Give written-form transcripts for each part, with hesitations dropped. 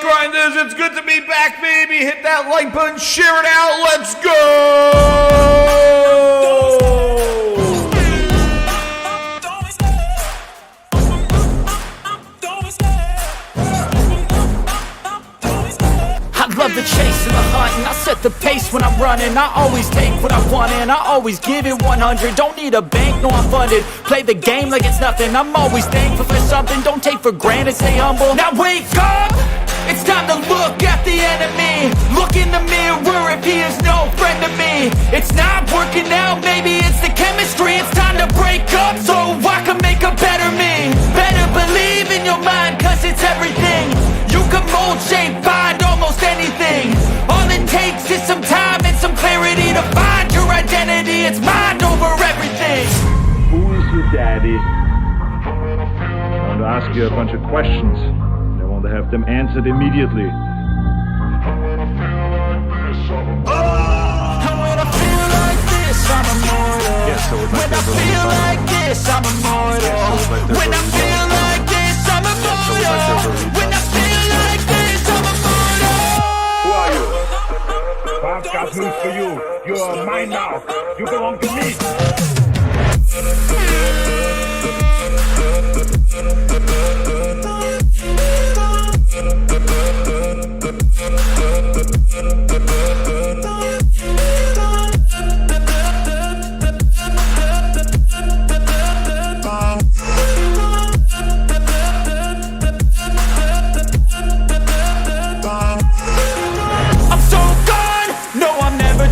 Grinders, it's good to be back, baby. Hit that like button, share it out, let's go! Love the chase and the hunt, and I set the pace when I'm running. I always take what I want and I always give it 100. Don't need a bank, no I'm funded. Play the game like it's nothing. I'm always thankful for something. Don't take for granted, stay humble. Now wake up! It's time to look at the enemy. Look in the mirror if he is no friend to me. It's not working out, maybe it's the chemistry. It's time to break up so I can make a better me. Better believe in your mind, cause it's everything. You can mold, shape, find almost anything. All it takes is some time and some clarity to find your identity. It's mind over everything. Who is your daddy? I want to ask you a bunch of questions. I want to have them answered immediately. And when I feel like this, I'm immortal. When I feel like this, I'm immortal. When I feel like this, I'm immortal. When I feel like this, I'm immortal. Who are you? I've got news for you. You are mine now. You belong to me.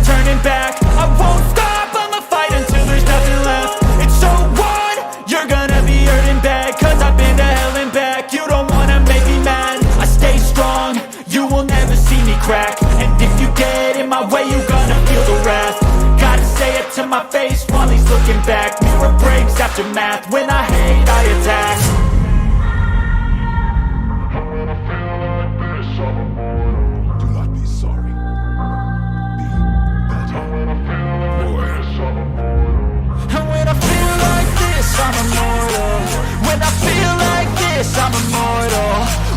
Turning back, I won't stop, I'ma fight until there's nothing left. It's so on, you're gonna be hurting bad, cause I've been to hell and back. You don't wanna make me mad, I stay strong, you will never see me crack. And if you get in my way, you're gonna feel the wrath. Gotta say it to my face while he's looking back. Mirror breaks after math, when I hate I attack. I'm immortal. When I feel like this, I'm immortal.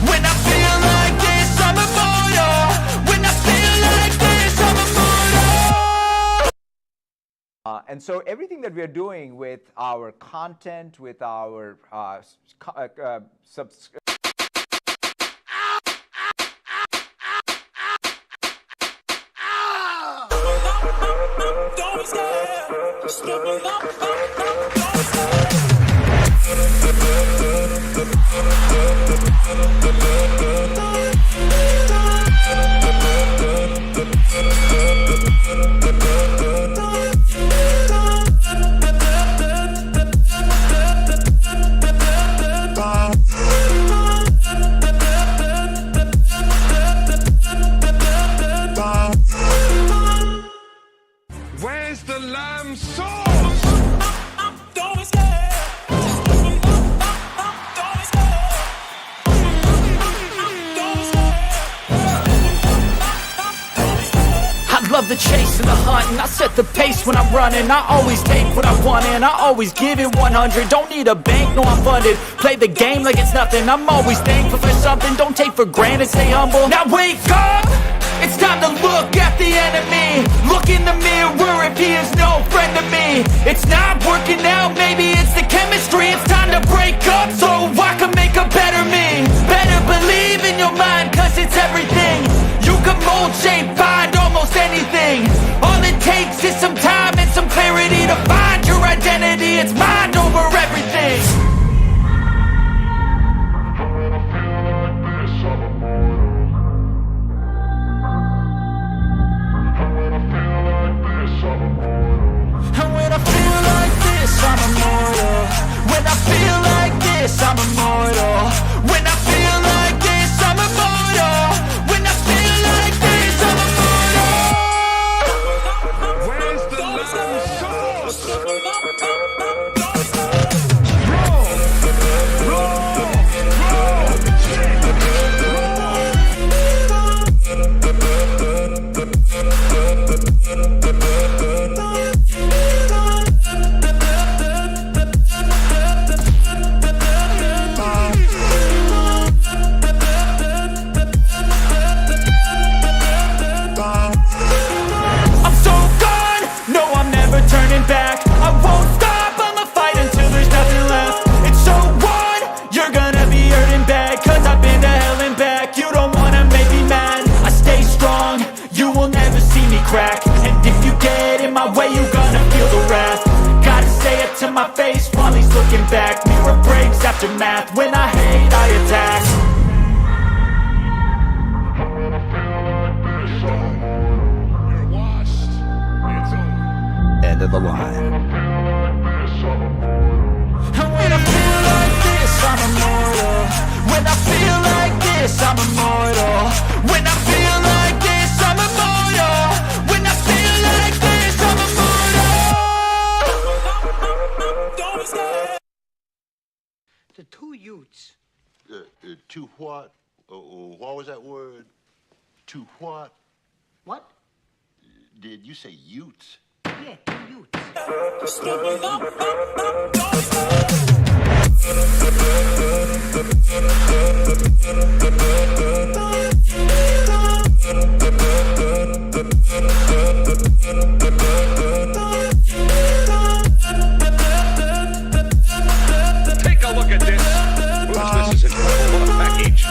When I feel like this, I'm immortal. When I feel like this, I'm immortal. And so everything that we are doing with our content, with our Where's the lamb sauce? Love the chase and the hunt, and I set the pace when I'm running. I always take what I want and I always give it 100. Don't need a bank, no I'm funded. Play the game like it's nothing. I'm always thankful for something. Don't take for granted, stay humble. Now wake up! It's time to look at the enemy. Look in the mirror if he is no friend to me. It's not working out, maybe it's the chemistry. It's time to break up so I can make a better me. Better believe in your mind, cause it's everything. You can mold, shape, find almost anything. All it takes is some time and some clarity to find your identity. It's mind over everything. And when I feel like this, I'm immortal. When I feel like this, I'm immortal. When I feel like this, I'm immortal. When I feel like this, I'm immortal. my face while he's looking back. Mirror breaks, aftermath, when I hate I attack. You're washed. It's over. End of the line. And when I feel like this, I'm immortal. When I feel like this, I'm immortal. When I feel like this, I'm immortal. When I feel like this, I'm immortal. The two youths. To what? What was that word? To what? What? Did you say Utes? Yeah, two youths. Take a look at this. Ooh, this is incredible. What a package.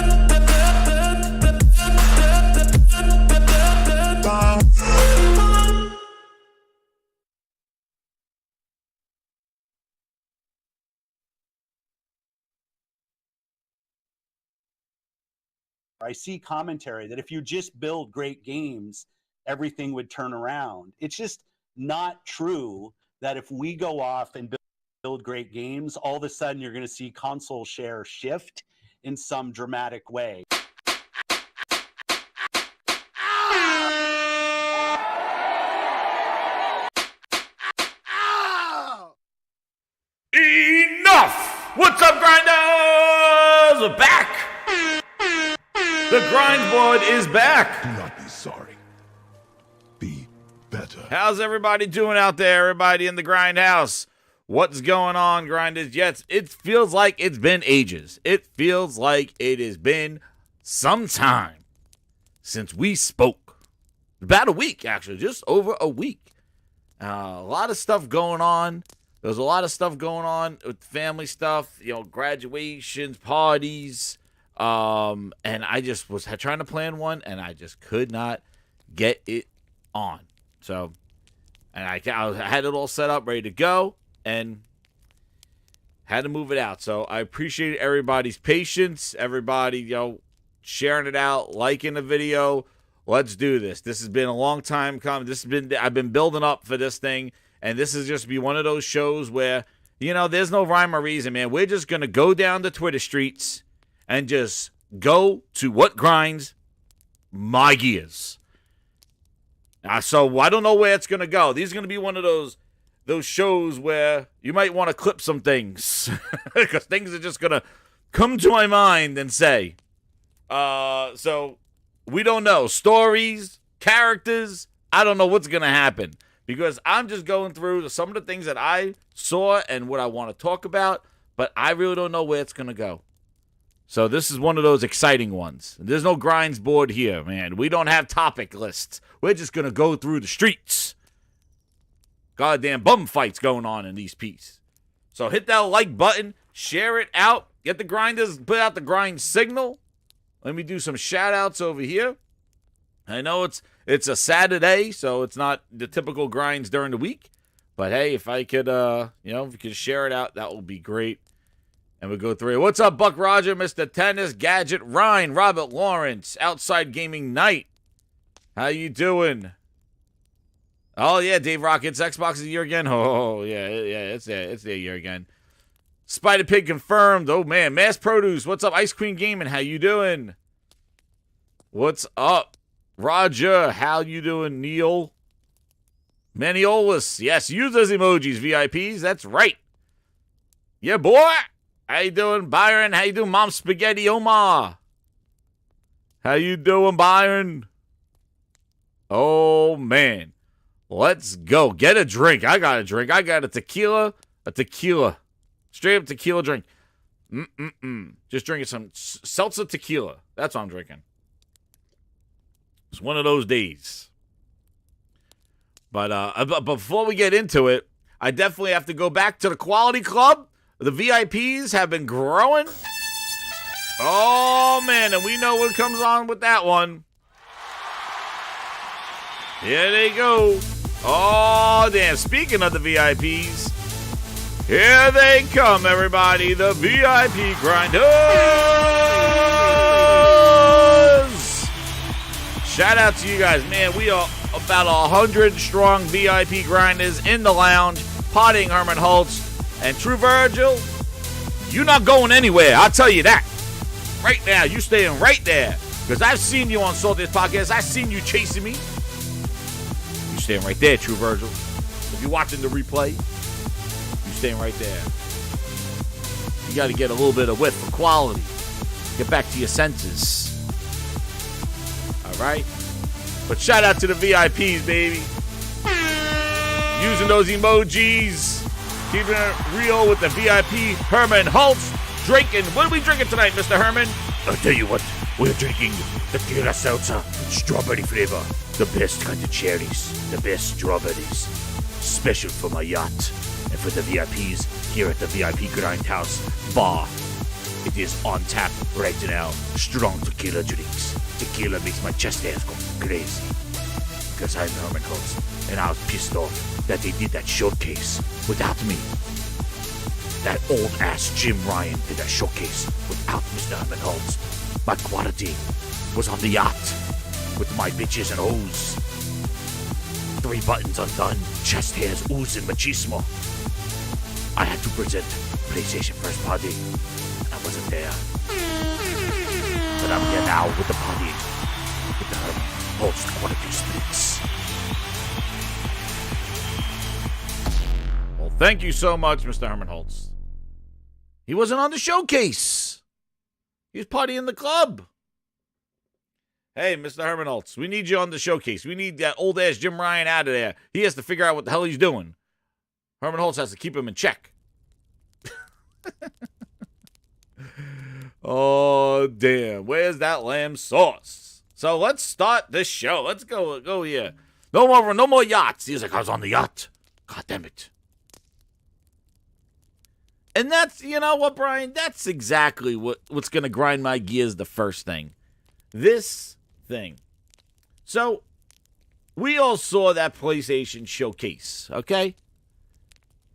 I see commentary that if you just build great games, everything would turn around. It's just not true that if we go off and build great games, all of a sudden you're going to see console share shift in some dramatic way. Enough! What's up, grinders? We're back! The grind board is back! Do not be sorry. Be better. How's everybody doing out there, everybody in the grindhouse? What's going on, grinders? Yes, it feels like it's been ages. It feels like it has been some time since we spoke. About a week, actually, just over a week. A lot of stuff going on. There's a lot of stuff going on with family stuff, you know, graduations, parties. And I just was trying to plan one, and I just could not get it on. So, and I had it all set up, ready to go, and had to move it out. So I appreciate everybody's patience, everybody, you know, sharing it out, liking the video. Let's do this. This has been a long time coming. I've been building up for this thing. And this is just be one of those shows where, you know, there's no rhyme or reason, man. We're just going to go down the Twitter streets and just go to what grinds my gears. So I don't know where it's going to go. These are going to be one of those shows where you might want to clip some things. Because things are just going to come to my mind and say. So we don't know. Stories, characters, I don't know what's going to happen. Because I'm just going through some of the things that I saw and what I want to talk about, but I really don't know where it's going to go. So this is one of those exciting ones. There's no grinds board here, man. We don't have topic lists. We're just going to go through the streets. Goddamn bum fights going on in these pieces. So hit that like button, share it out, get the grinders, put out the grind signal. Let me do some shout outs over here. I know it's a Saturday, so it's not the typical grinds during the week. But hey, if I could, if you could share it out, that would be great. And we'll go through it. What's up, Buck Roger, Mr. Tennis, Gadget, Ryan, Robert Lawrence, Outside Gaming Night. How you doing? Oh, yeah, Dave Rockets, Xbox is a year again. Oh, yeah, it's their year again. Spider Pig confirmed. Oh, man, Mass Produce. What's up, Ice Queen Gaming? How you doing? What's up? Roger, how you doing, Neil? Maniolus, yes, use those emojis, VIPs, that's right. Yeah, boy. How you doing, Byron? How you doing, Mom Spaghetti Omar? How you doing, Byron? Oh, man. Let's go. Get a drink. I got a drink. I got a tequila. Straight up tequila drink. Just drinking some seltzer tequila. That's what I'm drinking. It's one of those days. But before we get into it, I definitely have to go back to the Quality Club. The VIPs have been growing. Oh, man, and we know what comes on with that one. Here they go. Oh, damn. Speaking of the VIPs, Here they come, everybody. The VIP Grinders. Shout out to you guys. Man, we are about 100 strong VIP Grinders in the lounge, potting Herman Hulst. And True Virgil, you're not going anywhere. I'll tell you that. Right now, you staying right there. Because I've seen you on Salty's podcast. I've seen you chasing me. You staying right there, True Virgil. If you're watching the replay, you staying right there. You got to get a little bit of width for quality. Get back to your senses. All right? But shout out to the VIPs, baby. Using those emojis. Keeping it real with the VIP Herman Hulst. Drinking. What are we drinking tonight, Mr. Herman? I'll tell you what. We're drinking tequila seltzer, strawberry flavor. The best kind of cherries. The best strawberries. Special for my yacht. And for the VIPs here at the VIP Grindhouse Bar. It is on tap right now. Strong tequila drinks. Tequila makes my chest hairs go crazy. Because I'm Herman Hulst. And I was pissed off that they did that showcase without me. That old-ass Jim Ryan did that showcase without Mr. Herman Hulst. My quality was on the yacht with my bitches and hoes. 3 buttons undone, chest hairs oozing machismo. I had to present PlayStation First Party. I wasn't there. But I'm here now with the party. With the Herman Hulst quality splits. Well, thank you so much, Mr. Herman Hulst. He wasn't on the showcase. He was partying in the club. Hey, Mr. Herman Hulst, we need you on the showcase. We need that old-ass Jim Ryan out of there. He has to figure out what the hell he's doing. Herman Hulst has to keep him in check. Oh, damn. Where's that lamb sauce? So let's start this show. Let's go here. No more yachts. He's like, I was on the yacht. God damn it. And that's, you know what, Brian? That's exactly what's going to grind my gears the first thing. This thing. So, we all saw that PlayStation showcase, okay?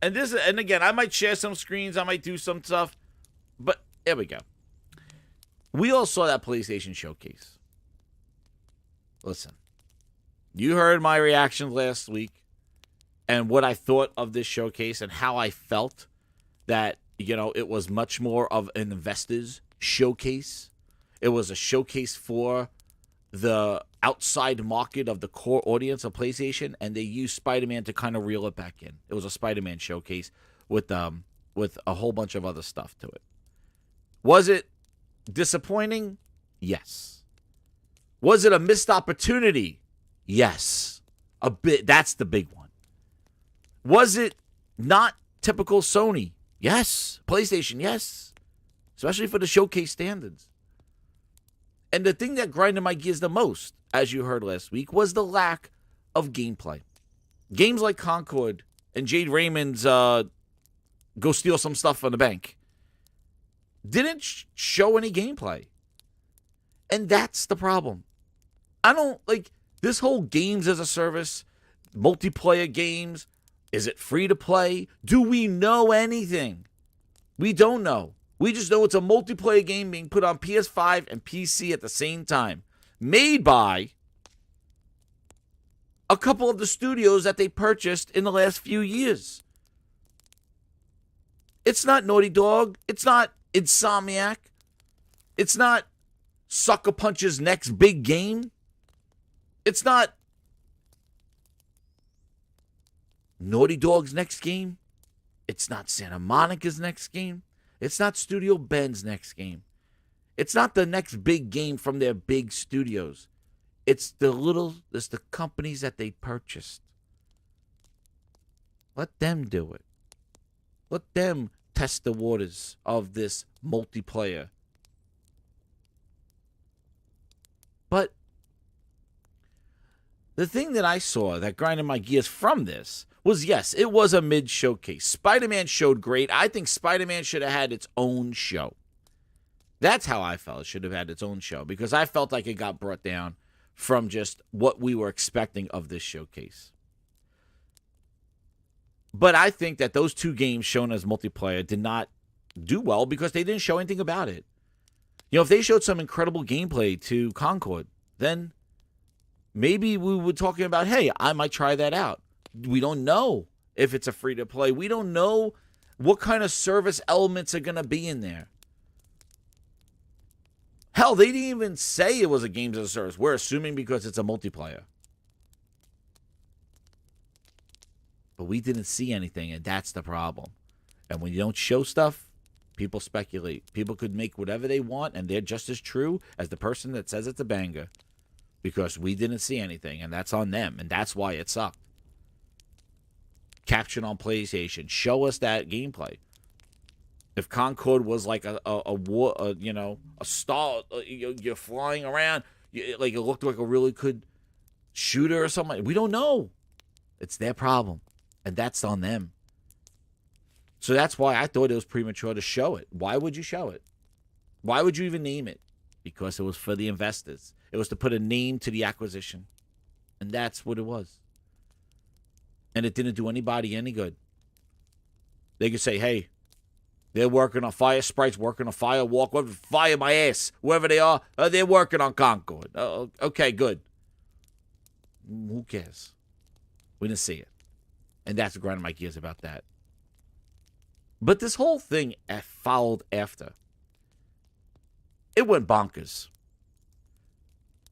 And again, I might share some screens, I might do some stuff, but here we go. We all saw that PlayStation showcase. Listen, you heard my reactions last week and what I thought of this showcase and how I felt that, you know, it was much more of an investor's showcase. It was a showcase for the outside market of the core audience of PlayStation, and they used Spider-Man to kind of reel it back in. It was a Spider-Man showcase with a whole bunch of other stuff to it. Was it disappointing? Yes. Was it a missed opportunity? Yes. A bit. That's the big one. Was it not typical Sony? Yes. PlayStation, yes. Especially for the showcase standards. And the thing that grinded my gears the most, as you heard last week, was the lack of gameplay. Games like Concord and Jade Raymond's Go Steal Some Stuff from the Bank didn't show any gameplay. And that's the problem. I don't like this whole games as a service, multiplayer games. Is it free to play? Do we know anything? We don't know. We just know it's a multiplayer game being put on PS5 and PC at the same time. Made by a couple of the studios that they purchased in the last few years. It's not Naughty Dog. It's not Insomniac. It's not Sucker Punch's next big game. It's not Naughty Dog's next game. It's not Santa Monica's next game. It's not Studio Ben's next game. It's not the next big game from their big studios. It's the companies that they purchased. Let them do it. Let them test the waters of this multiplayer. But the thing that I saw that grinded my gears from this was, yes, it was a mid-showcase. Spider-Man showed great. I think Spider-Man should have had its own show. That's how I felt. It should have had its own show because I felt like it got brought down from just what we were expecting of this showcase. But I think that those two games shown as multiplayer did not do well because they didn't show anything about it. You know, if they showed some incredible gameplay to Concord, then maybe we were talking about, hey, I might try that out. We don't know if it's a free-to-play. We don't know what kind of service elements are going to be in there. Hell, they didn't even say it was a games as a service. We're assuming because it's a multiplayer. But we didn't see anything, and that's the problem. And when you don't show stuff, people speculate. People could make whatever they want, and they're just as true as the person that says it's a banger. Because we didn't see anything, and that's on them, and that's why it sucked. Caption on PlayStation. Show us that gameplay. If Concord was like a star, you're flying around, like it looked like a really good shooter or something. We don't know. It's their problem, and that's on them. So that's why I thought it was premature to show it. Why would you show it? Why would you even name it? Because it was for the investors. It was to put a name to the acquisition. And that's what it was. And it didn't do anybody any good. They could say, hey, they're working on Fire Sprites, working on Firewalk, Fire My Ass, whoever they are, they're working on Concord. Okay, good. Who cares? We didn't see it. And that's what grinding my gears about that. But this whole thing followed after. It went bonkers.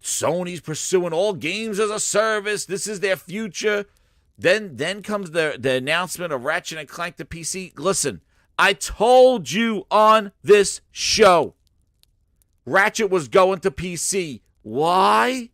Sony's pursuing all games as a service. This is their future. Then comes the announcement of Ratchet and Clank to PC. Listen, I told you on this show, Ratchet was going to PC. Why?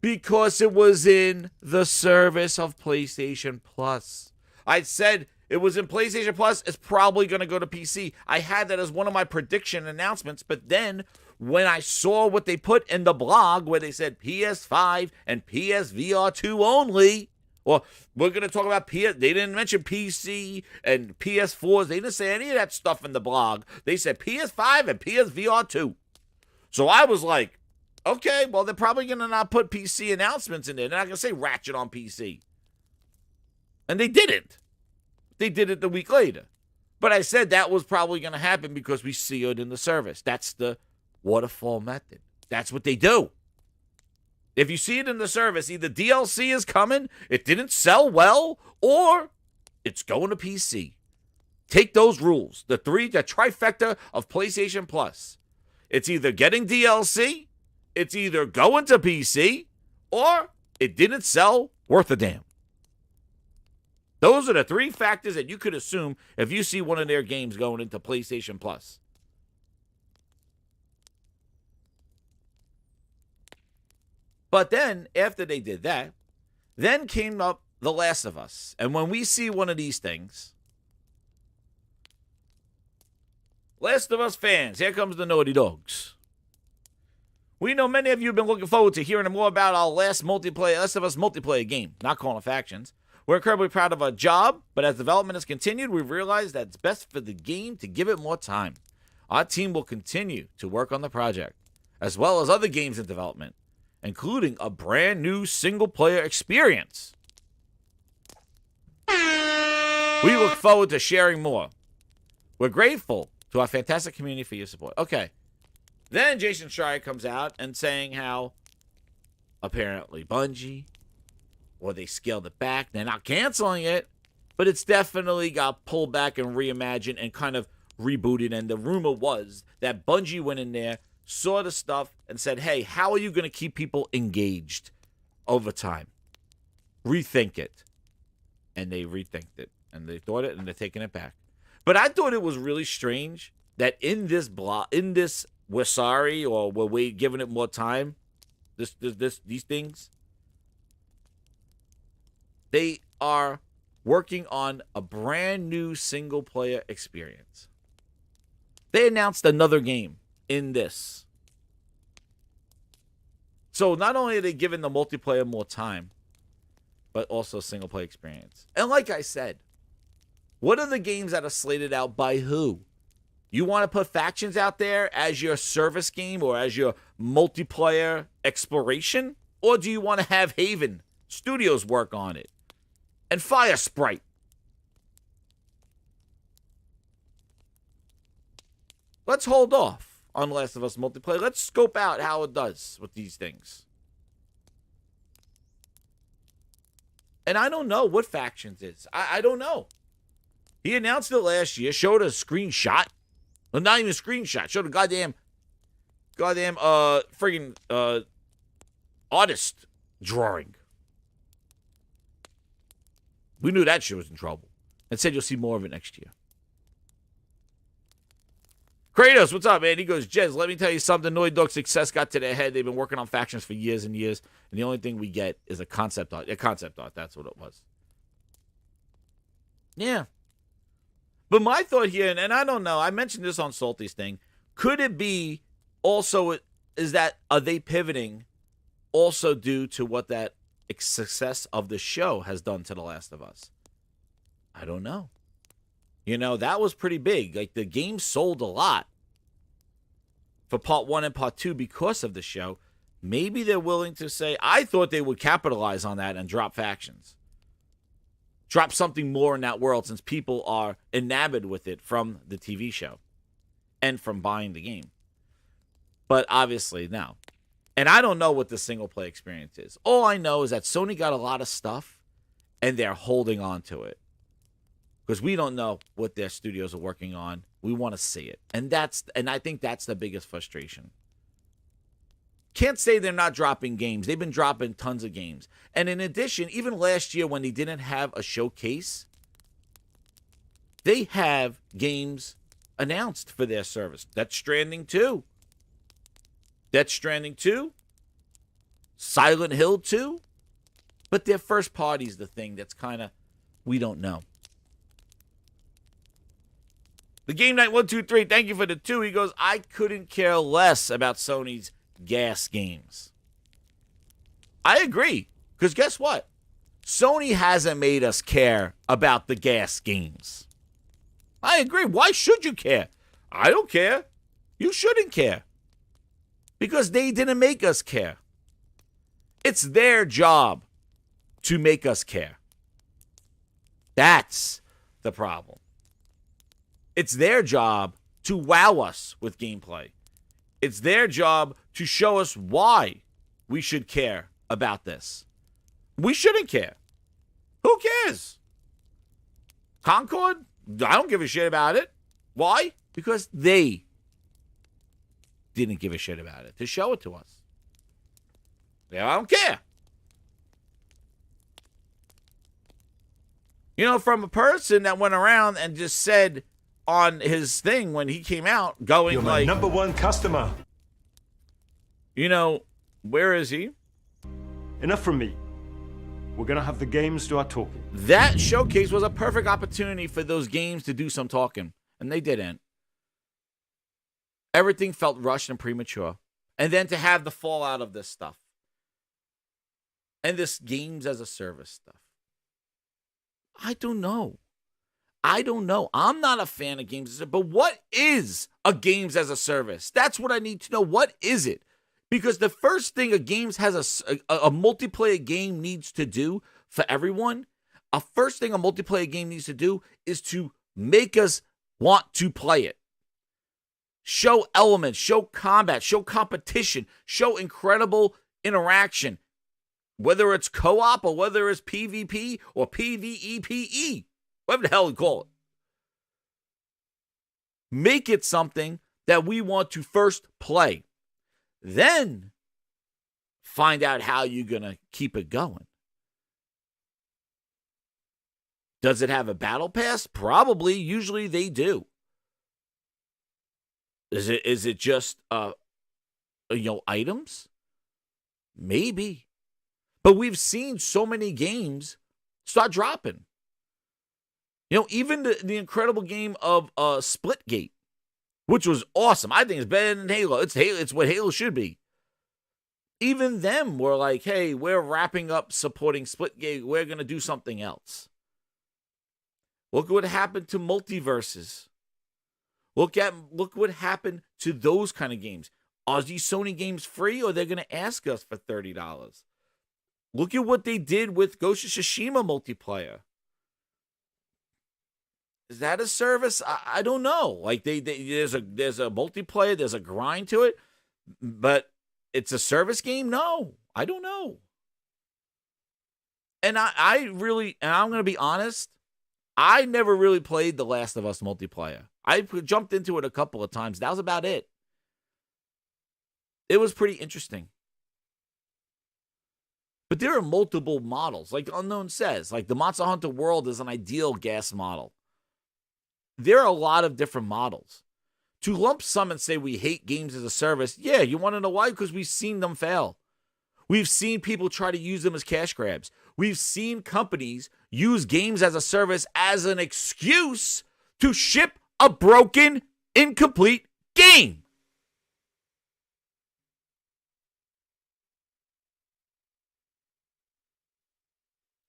Because it was in the service of PlayStation Plus. I said it was in PlayStation Plus. It's probably going to go to PC. I had that as one of my prediction announcements, but then when I saw what they put in the blog where they said PS5 and PSVR 2 only, or we're going to talk about PS, they didn't mention PC and PS4s. They didn't say any of that stuff in the blog. They said PS5 and PSVR 2. So I was like, okay, well, they're probably going to not put PC announcements in there. They're not going to say Ratchet on PC. And they didn't. They did it the week later. But I said that was probably going to happen because we see it in the service. That's the waterfall method. That's what they do. If you see it in the service, either DLC is coming, it didn't sell well, or it's going to PC. Take those rules. The trifecta of PlayStation Plus. It's either getting DLC, it's either going to PC, or it didn't sell worth a damn. Those are the three factors that you could assume if you see one of their games going into PlayStation Plus. But then, after they did that, then came up The Last of Us. And when we see one of these things, Last of Us fans, here comes the Naughty Dogs. We know many of you have been looking forward to hearing more about our Last of Us multiplayer game, not Call of Factions. We're incredibly proud of our job, but as development has continued, we've realized that it's best for the game to give it more time. Our team will continue to work on the project, as well as other games in development, including a brand new single-player experience. We look forward to sharing more. We're grateful to our fantastic community for your support. Okay. Then Jason Schreier comes out and saying how apparently Bungie, or they scaled it back. They're not canceling it, but it's definitely got pulled back and reimagined and kind of rebooted. And the rumor was that Bungie went in there, saw the stuff, and said, hey, how are you going to keep people engaged over time? Rethink it. And they rethinked it. And they thought it, and they're taking it back. But I thought it was really strange that in this we're sorry, or we're giving it more time, these things, they are working on a brand new single-player experience. They announced another game in this. So not only are they giving the multiplayer more time, but also a single-player experience. And like I said, what are the games that are slated out by who? You want to put Factions out there as your service game or as your multiplayer exploration? Or do you want to have Haven Studios work on it? And Fire Sprite let's hold off on Last of Us multiplayer. Let's scope out how it does with these things. And I don't know what Factions is. I don't know. He announced it last year, showed a screenshot. Well, not even a screenshot. Showed a goddamn friggin' artist drawing. We knew that shit was in trouble. And said you'll see more of it next year. Kratos, what's up, man? He goes, Jez, let me tell you something. Naughty Dog's success got to their head. They've been working on Factions for years and years, and the only thing we get is a concept art. A concept art, that's what it was. Yeah. But my thought here, and I don't know, I mentioned this on Salty's thing, could it be also, is that, are they pivoting also due to what that success of the show has done to The Last of Us? I don't know. You know, that was pretty big. Like, the game sold a lot for part 1 and part 2 because of the show. Maybe they're willing to say, I thought they would capitalize on that and drop Factions. Drop something more in that world since people are enamored with it from the TV show and from buying the game. But obviously, no. And I don't know what the single-play experience is. All I know is that Sony got a lot of stuff, and they're holding on to it. Because we don't know what their studios are working on. We want to see it. And I think that's the biggest frustration. Can't say they're not dropping games. They've been dropping tons of games. And in addition, even last year when they didn't have a showcase, they have games announced for their service. Death Stranding 2. Death Stranding 2. Silent Hill 2. But their first party's the thing that's kind of, we don't know. The Game Night 123, thank you for the 2. He goes, I couldn't care less about Sony's gas games. I agree. Because guess what? Sony hasn't made us care about the gas games. I agree. Why should you care? I don't care. You shouldn't care. Because they didn't make us care. It's their job to make us care. That's the problem. It's their job to wow us with gameplay. It's their job to show us why we should care about this. We shouldn't care. Who cares? Concord? I don't give a shit about it. Why? Because they didn't give a shit about it to show it to us. Yeah, I don't care. You know, from a person that went around and just said on his thing when he came out, going, you're my like, number one customer. You know, where is he? Enough from me. We're gonna have the games do our talking. That showcase was a perfect opportunity for those games to do some talking, and they didn't. Everything felt rushed and premature. And then to have the fallout of this stuff. And this games as a service stuff. I don't know. I'm not a fan of games as a service. But what is a games as a service? That's what I need to know. What is it? Because the first thing a multiplayer game needs to do for everyone, first thing a multiplayer game needs to do is to make us want to play it. Show elements, show combat, show competition, show incredible interaction. Whether it's co-op or whether it's PvP or PvEPE. Whatever the hell you call it. Make it something that we want to first play. Then find out how you're going to keep it going. Does it have a battle pass? Probably. Usually they do. Is it just items? Maybe. But we've seen so many games start dropping. You know, even the incredible game of Splitgate, which was awesome. I think it's better than Halo. It's what Halo should be. Even them were like, hey, we're wrapping up supporting Splitgate. We're going to do something else. Look what happened to multiverses. Look what happened to those kind of games. Are these Sony games free or they're going to ask us for $30? Look at what they did with Ghost of Tsushima multiplayer. Is that a service? I don't know. Like there's a multiplayer, there's a grind to it, but it's a service game? No, I don't know. And I'm going to be honest, I never really played The Last of Us multiplayer. I jumped into it a couple of times. That was about it. It was pretty interesting. But there are multiple models. Like Unknown says, like the Monster Hunter world is an ideal gas model. There are a lot of different models. To lump sum and say we hate games as a service, yeah, you want to know why? Because we've seen them fail. We've seen people try to use them as cash grabs. We've seen companies use games as a service as an excuse to ship a broken, incomplete game.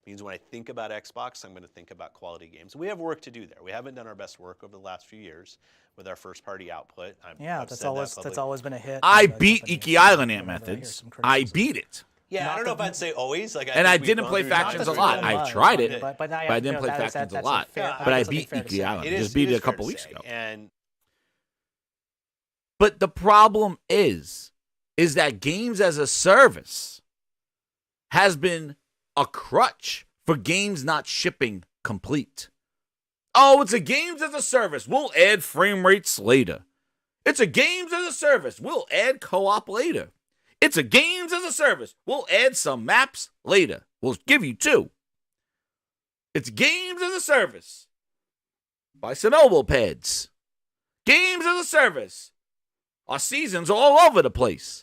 Means when I think about Xbox, I'm going to think about quality games. We have work to do there. We haven't done our best work over the last few years with our first-party output. That's always been a hit. I beat Iki Island Ant Methods. I beat it. Yeah, I don't know if I'd say always. Like, I didn't play Factions a lot. I've tried it, but I didn't play Factions a lot. But I beat Iki Island. Just beat it a couple weeks ago. But the problem is that games as a service has been a crutch for games not shipping complete. Oh, it's a games as a service. We'll add frame rates later. It's a games as a service. We'll add co-op later. It's a games as a service. We'll add some maps later. We'll give you 2. It's games as a service. Buy some elbow pads. Games as a service. Our seasons are all over the place.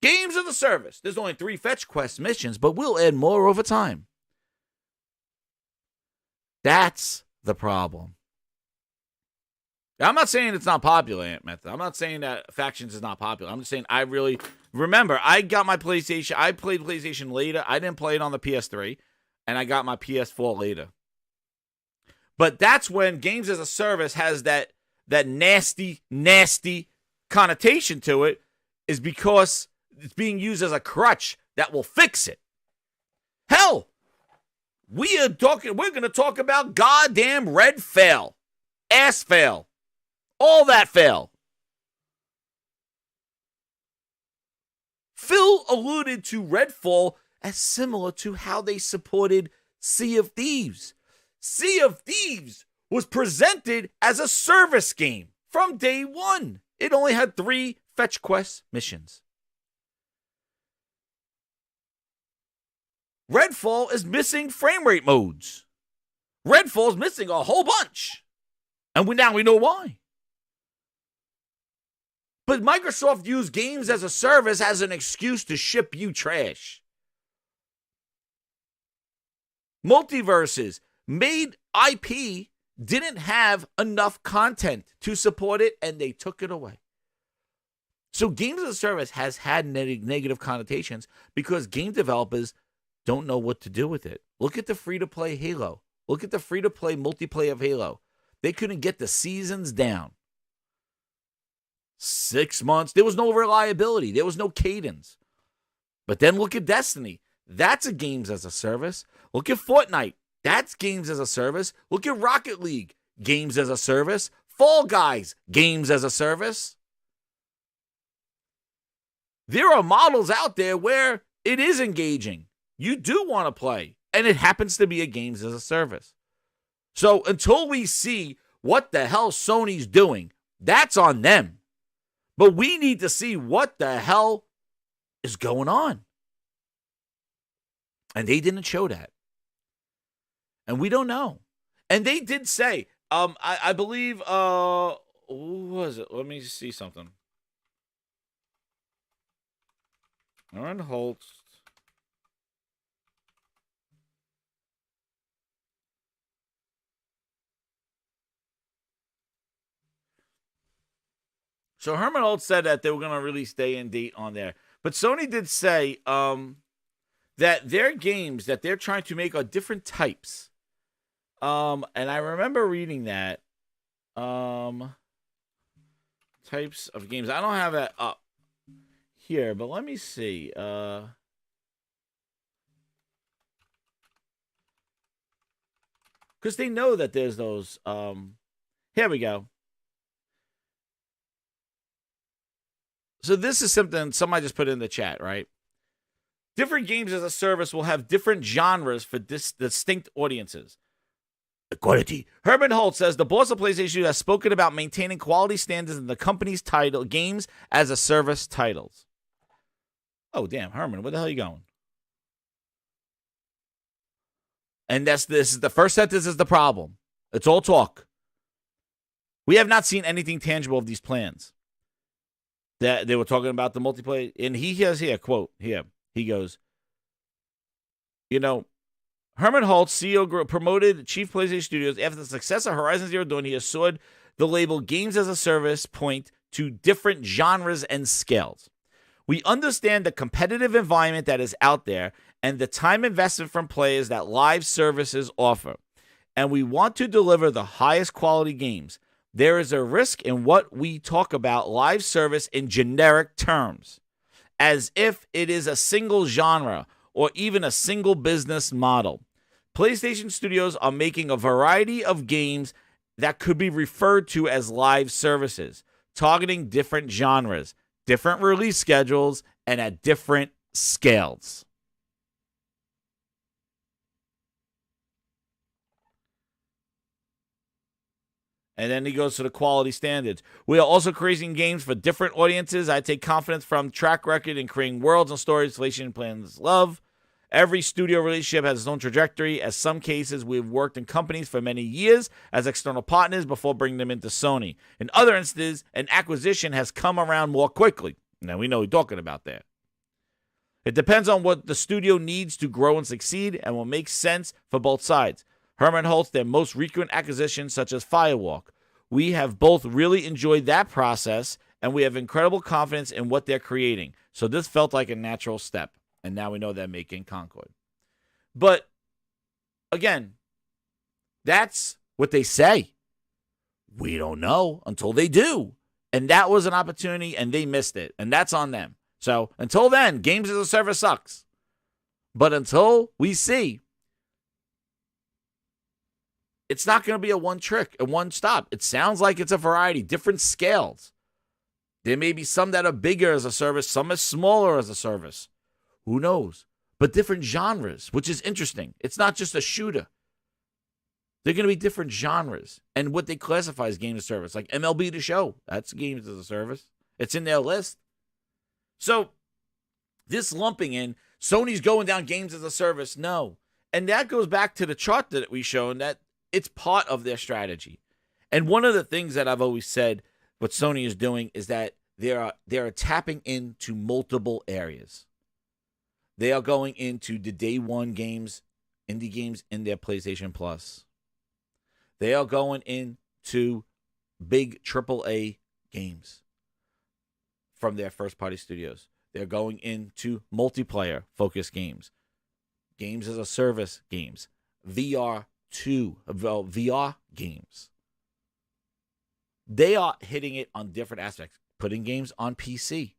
Games as a service. There's only 3 fetch quest missions, but we'll add more over time. That's the problem. Now, I'm not saying it's not popular, Ant Method. I'm not saying that Factions is not popular. I'm just saying I really... Remember, I got my PlayStation... I played PlayStation later. I didn't play it on the PS3, and I got my PS4 later. But that's when games as a service has that nasty, nasty connotation to it, is because it's being used as a crutch that will fix it. Hell, we're going to talk about goddamn Redfail, ass fail, all that fail. Phil alluded to Redfall as similar to how they supported Sea of Thieves. Sea of Thieves was presented as a service game from day one. It only had 3 fetch quest missions. Redfall is missing frame rate modes. Redfall is missing a whole bunch. And now we know why. But Microsoft used games as a service as an excuse to ship you trash. Multiverses made IP didn't have enough content to support it, and they took it away. So games as a service has had negative connotations because game developers don't know what to do with it. Look at the free-to-play Halo. Look at the free-to-play multiplayer of Halo. They couldn't get the seasons down. 6 months. There was no reliability. There was no cadence. But then look at Destiny. That's a games as a service. Look at Fortnite. That's games as a service. Look at Rocket League. Games as a service. Fall Guys. Games as a service. There are models out there where it is engaging. You do want to play. And it happens to be a games as a service. So until we see what the hell Sony's doing, that's on them. But we need to see what the hell is going on. And they didn't show that. And we don't know. And they did say, I believe, who was it? Let me see something. Herman Hulst. So Herman Hulst said that they were going to release day and date on there. But Sony did say that their games that they're trying to make are different types. And I remember reading that. Types of games. I don't have that up here, but let me see. So, because they know that there's those. Here we go. So this is something somebody just put in the chat, right? Different games as a service will have different genres for distinct audiences. Equality. Herman Hulst says the boss of PlayStation has spoken about maintaining quality standards in the company's title games as a service titles. Oh, damn, Herman, where the hell are you going? And this is the first sentence is the problem. It's all talk. We have not seen anything tangible of these plans. That they were talking about the multiplayer, and he has here, quote, here, he goes, Herman Hulst, CEO, promoted Chief PlayStation Studios after the success of Horizon Zero Dawn. He assured the label games as a service point to different genres and scales. We understand the competitive environment that is out there and the time investment from players that live services offer, and we want to deliver the highest quality games. There is a risk in what we talk about live service in generic terms, as if it is a single genre or even a single business model. PlayStation Studios are making a variety of games that could be referred to as live services, targeting different genres, different release schedules, and at different scales. And then he goes to the quality standards. We are also creating games for different audiences. I take confidence from track record in creating worlds and stories PlayStation plans love. Every studio relationship has its own trajectory. As some cases, we've worked in companies for many years as external partners before bringing them into Sony. In other instances, an acquisition has come around more quickly. Now, we know we're talking about that. It depends on what the studio needs to grow and succeed and will make sense for both sides. Herman Hulst, their most recent acquisitions, such as Firewalk. We have both really enjoyed that process, and we have incredible confidence in what they're creating. So this felt like a natural step. And now we know they're making Concord. But, again, that's what they say. We don't know until they do. And that was an opportunity, and they missed it. And that's on them. So, until then, games as a service sucks. But until we see, it's not going to be a one trick, a one stop. It sounds like it's a variety, different scales. There may be some that are bigger as a service, some are smaller as a service. Who knows? But different genres, which is interesting. It's not just a shooter. They're going to be different genres. And what they classify as game as a service, like MLB The Show, that's games as a service. It's in their list. So this lumping in, Sony's going down games as a service, no. And that goes back to the chart that we showed, that it's part of their strategy. And one of the things that I've always said what Sony is doing is that they are tapping into multiple areas. They are going into the day one games, indie games in their PlayStation Plus. They are going into big AAA games from their first-party studios. They're going into multiplayer-focused games, games as a service games, VR games. They are hitting it on different aspects, putting games on PC.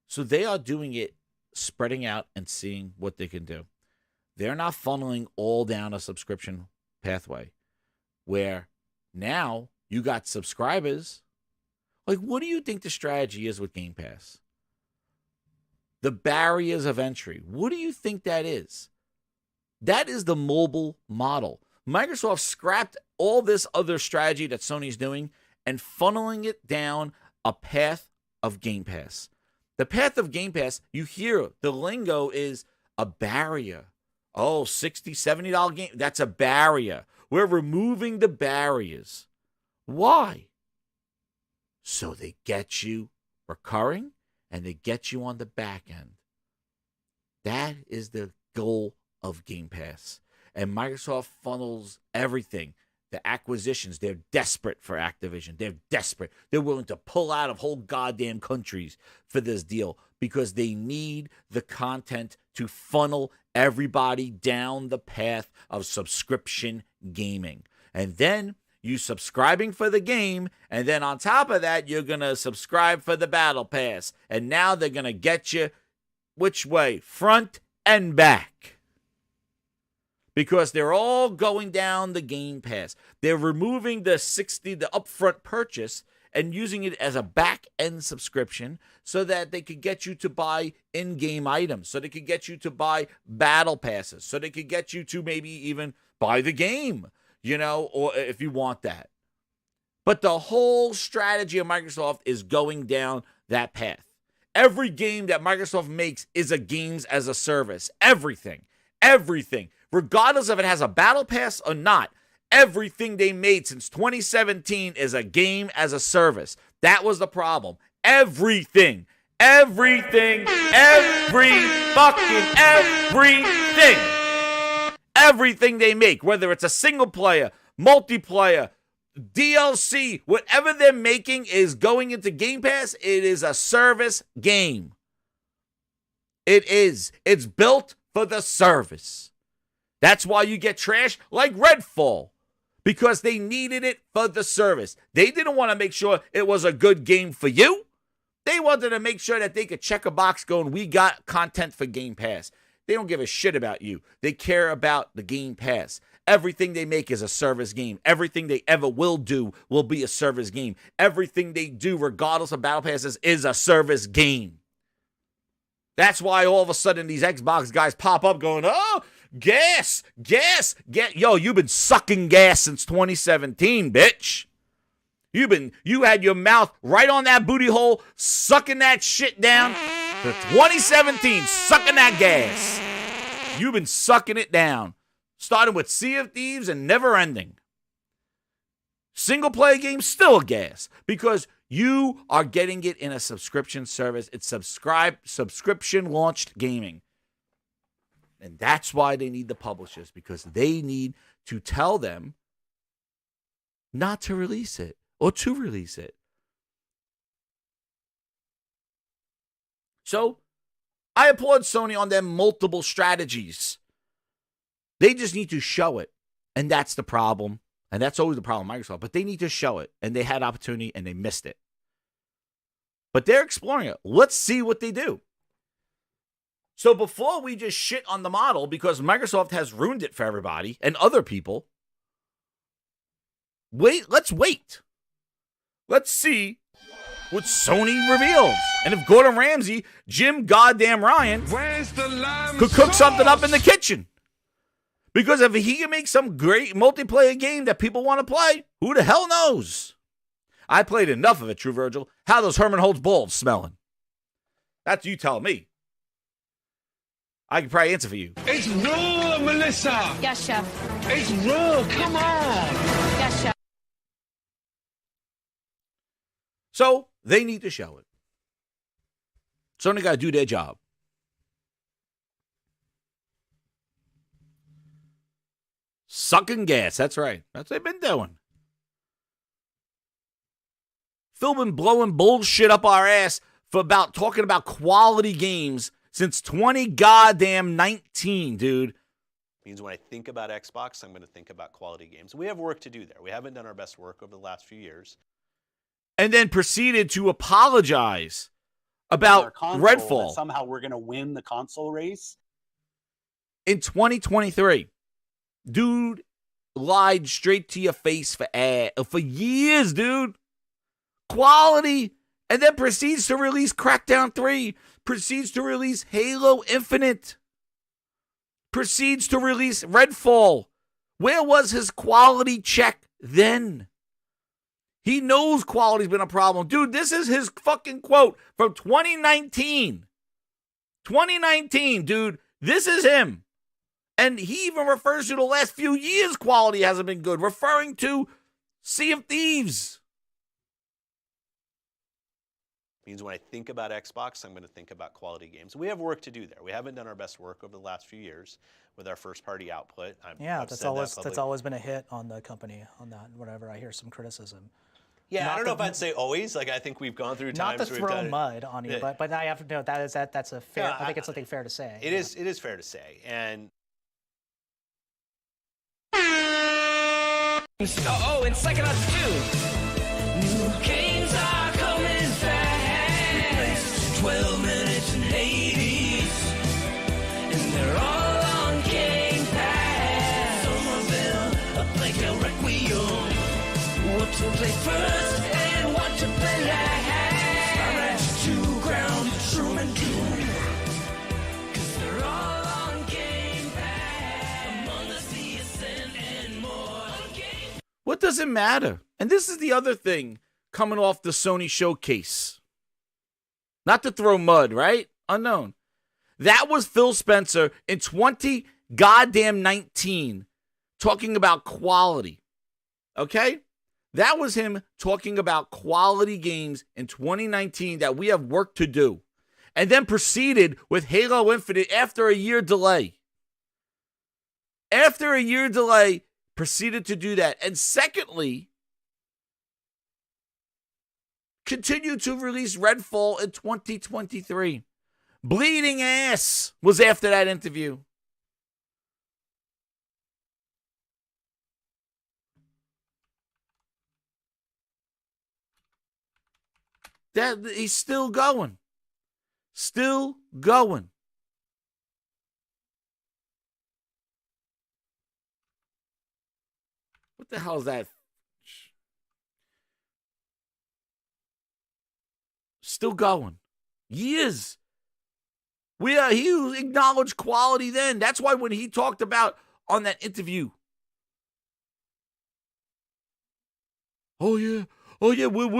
So they are doing it, spreading out and seeing what they can do. They're not funneling all down a subscription pathway where now you got subscribers. Like, what do you think the strategy is with Game Pass? The barriers of entry. What do you think that is? That is the mobile model. Microsoft scrapped all this other strategy that Sony's doing and funneling it down a path of Game Pass. The path of Game Pass, you hear the lingo is a barrier. Oh, $60, $70 game. That's a barrier. We're removing the barriers. Why? So they get you recurring and they get you on the back end. That is the goal of Game Pass. And Microsoft funnels everything. The acquisitions, they're desperate for Activision. They're desperate. They're willing to pull out of whole goddamn countries for this deal because they need the content to funnel everybody down the path of subscription gaming. And then you subscribing for the game, and then on top of that, you're going to subscribe for the Battle Pass. And now they're going to get you which way? Front and back. because they're all going down the Game Pass. They're removing the upfront purchase and using it as a back-end subscription so that they could get you to buy in-game items, so they could get you to buy battle passes, so they could get you to maybe even buy the game, or if you want that. But the whole strategy of Microsoft is going down that path. Every game that Microsoft makes is a games as a service. Everything. Regardless if it has a battle pass or not, everything they made since 2017 is a game as a service. That was the problem. Everything. Every fucking everything. Everything they make, whether it's a single player, multiplayer, DLC, whatever they're making is going into Game Pass. It is a service game. It is. It's built for the service. That's why you get trash like Redfall, because they needed it for the service. They didn't want to make sure it was a good game for you. They wanted to make sure that they could check a box going, we got content for Game Pass. They don't give a shit about you. They care about the Game Pass. Everything they make is a service game. Everything they ever will do will be a service game. Everything they do, regardless of battle passes, is a service game. That's why all of a sudden these Xbox guys pop up going, oh, gas. Yo, you've been sucking gas since 2017, bitch. You had your mouth right on that booty hole, sucking that shit down to 2017, sucking that gas. You've been sucking it down. Starting with Sea of Thieves and never ending. Single player game, still a gas. Because you are getting it in a subscription service. It's subscription launched gaming. And that's why they need the publishers. Because they need to tell them not to release it. Or to release it. So, I applaud Sony on their multiple strategies. They just need to show it. And that's the problem. And that's always the problem with Microsoft. But they need to show it. And they had opportunity and they missed it. But they're exploring it. Let's see what they do. So before we just shit on the model because Microsoft has ruined it for everybody and other people, let's wait. Let's see what Sony reveals. And if Gordon Ramsay, Jim goddamn Ryan, could cook something up in the kitchen. Because if he can make some great multiplayer game that people want to play, who the hell knows? I played enough of it, True Virgil. How those Herman Hulst balls smelling? That's you tell me. I can probably answer for you. It's raw, Melissa. Yes, chef. It's raw. Come on. Yes, chef. So they need to show it. Sony got to do their job. Sucking gas. That's right. That's what they've been doing. Phil been blowing bullshit up our ass for talking about quality games since 2019, dude. Means when I think about Xbox, I'm going to think about quality games. We have work to do there. We haven't done our best work over the last few years. And then proceeded to apologize about Redfall. Somehow we're going to win the console race. In 2023, dude lied straight to your face for years, dude. Quality. And then proceeds to release Crackdown 3. Proceeds to release Halo Infinite. Proceeds to release Redfall. Where was his quality check then? He knows quality's been a problem. Dude, this is his fucking quote from 2019. 2019, dude. This is him. And he even refers to the last few years quality hasn't been good, referring to Sea of Thieves. Means when I think about Xbox, I'm going to think about quality games. We have work to do there. We haven't done our best work over the last few years with our first-party output. That's always been a hit on the company on that. Whenever I hear some criticism. Yeah, I don't know if I'd say always. Like I think we've gone through times. Not to throw mud on you, but I have to know that's a fair. I think it's something fair to say. It is. It is fair to say, and. And Psychonauts 2. New games are coming fast. 12 minutes in Hades. And they're all on Game Pass. play first and what to play last. My match to ground, shroom and doom. 'Cause they're all on Game Pass. Among Us, the Ascent, and more. What does it matter? And this is the other thing coming off the Sony showcase. Not to throw mud, right? Unknown. That was Phil Spencer in 2019 talking about quality. Okay? That was him talking about quality games in 2019 that we have work to do. And then proceeded with Halo Infinite after a year delay. After a year delay, proceeded to do that. And secondly, continued to release Redfall in 2023. Bleeding ass was after that interview. That he's still going. Still going. What the hell is that? Still going. Years. He acknowledged quality then. That's why when he talked about on that interview, we're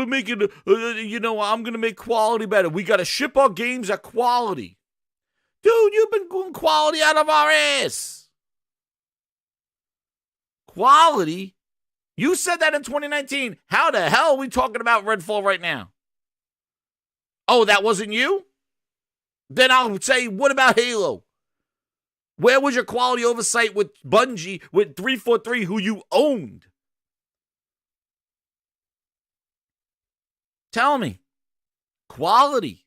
making, I'm going to make quality better. We got to ship our games at quality. Dude, you've been going quality out of our ass. Quality? You said that in 2019. How the hell are we talking about Redfall right now? Oh, that wasn't you? Then I'll say, what about Halo? Where was your quality oversight with Bungie, with 343, who you owned? Tell me. Quality.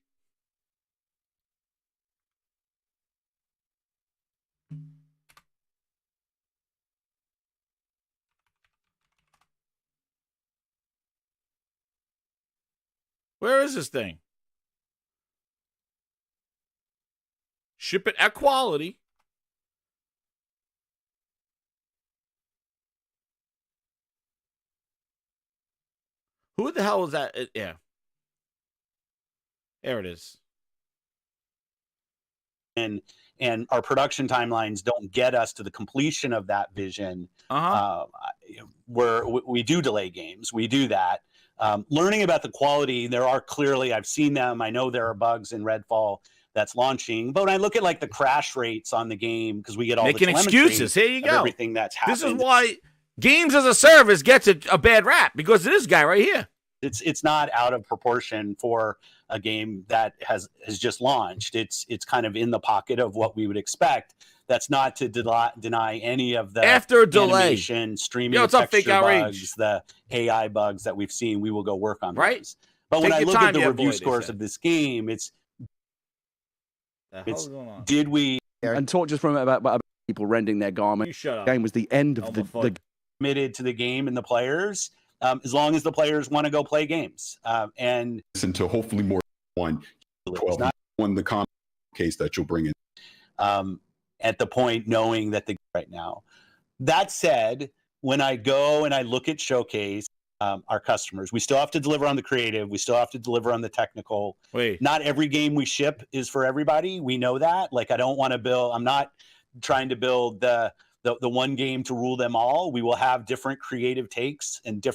Where is this thing? Ship it at quality. Who the hell is that? Yeah. There it is. And our production timelines don't get us to the completion of that vision. We do delay games. We do that. Learning about the quality, there are clearly, I've seen them. I know there are bugs in Redfall that's launching. But when I look at like the crash rates on the game, because we get all making the excuses. Here you go. Everything that's happened. This is why games as a service gets a bad rap, because of this guy right here. It's not out of proportion for a game that has just launched. It's kind of in the pocket of what we would expect. That's not to deny any of the after a delay animation, streaming, it's up, fake bugs, the AI bugs that we've seen. We will go work on right. those. But when I look at the review scores of this game, did we and talk just for a minute about people rending their garment? You shut up. The game was the end of the committed to the game and the players. As long as the players want to go play games, and listen to hopefully more 12 the common case that you'll bring in at the point knowing that right now. That said, when I go and I look at Showcase, our customers, we still have to deliver on the creative. We still have to deliver on the technical. Not every game we ship is for everybody. We know that. Like, I don't want to build. I'm not trying to build the one game to rule them all. We will have different creative takes and we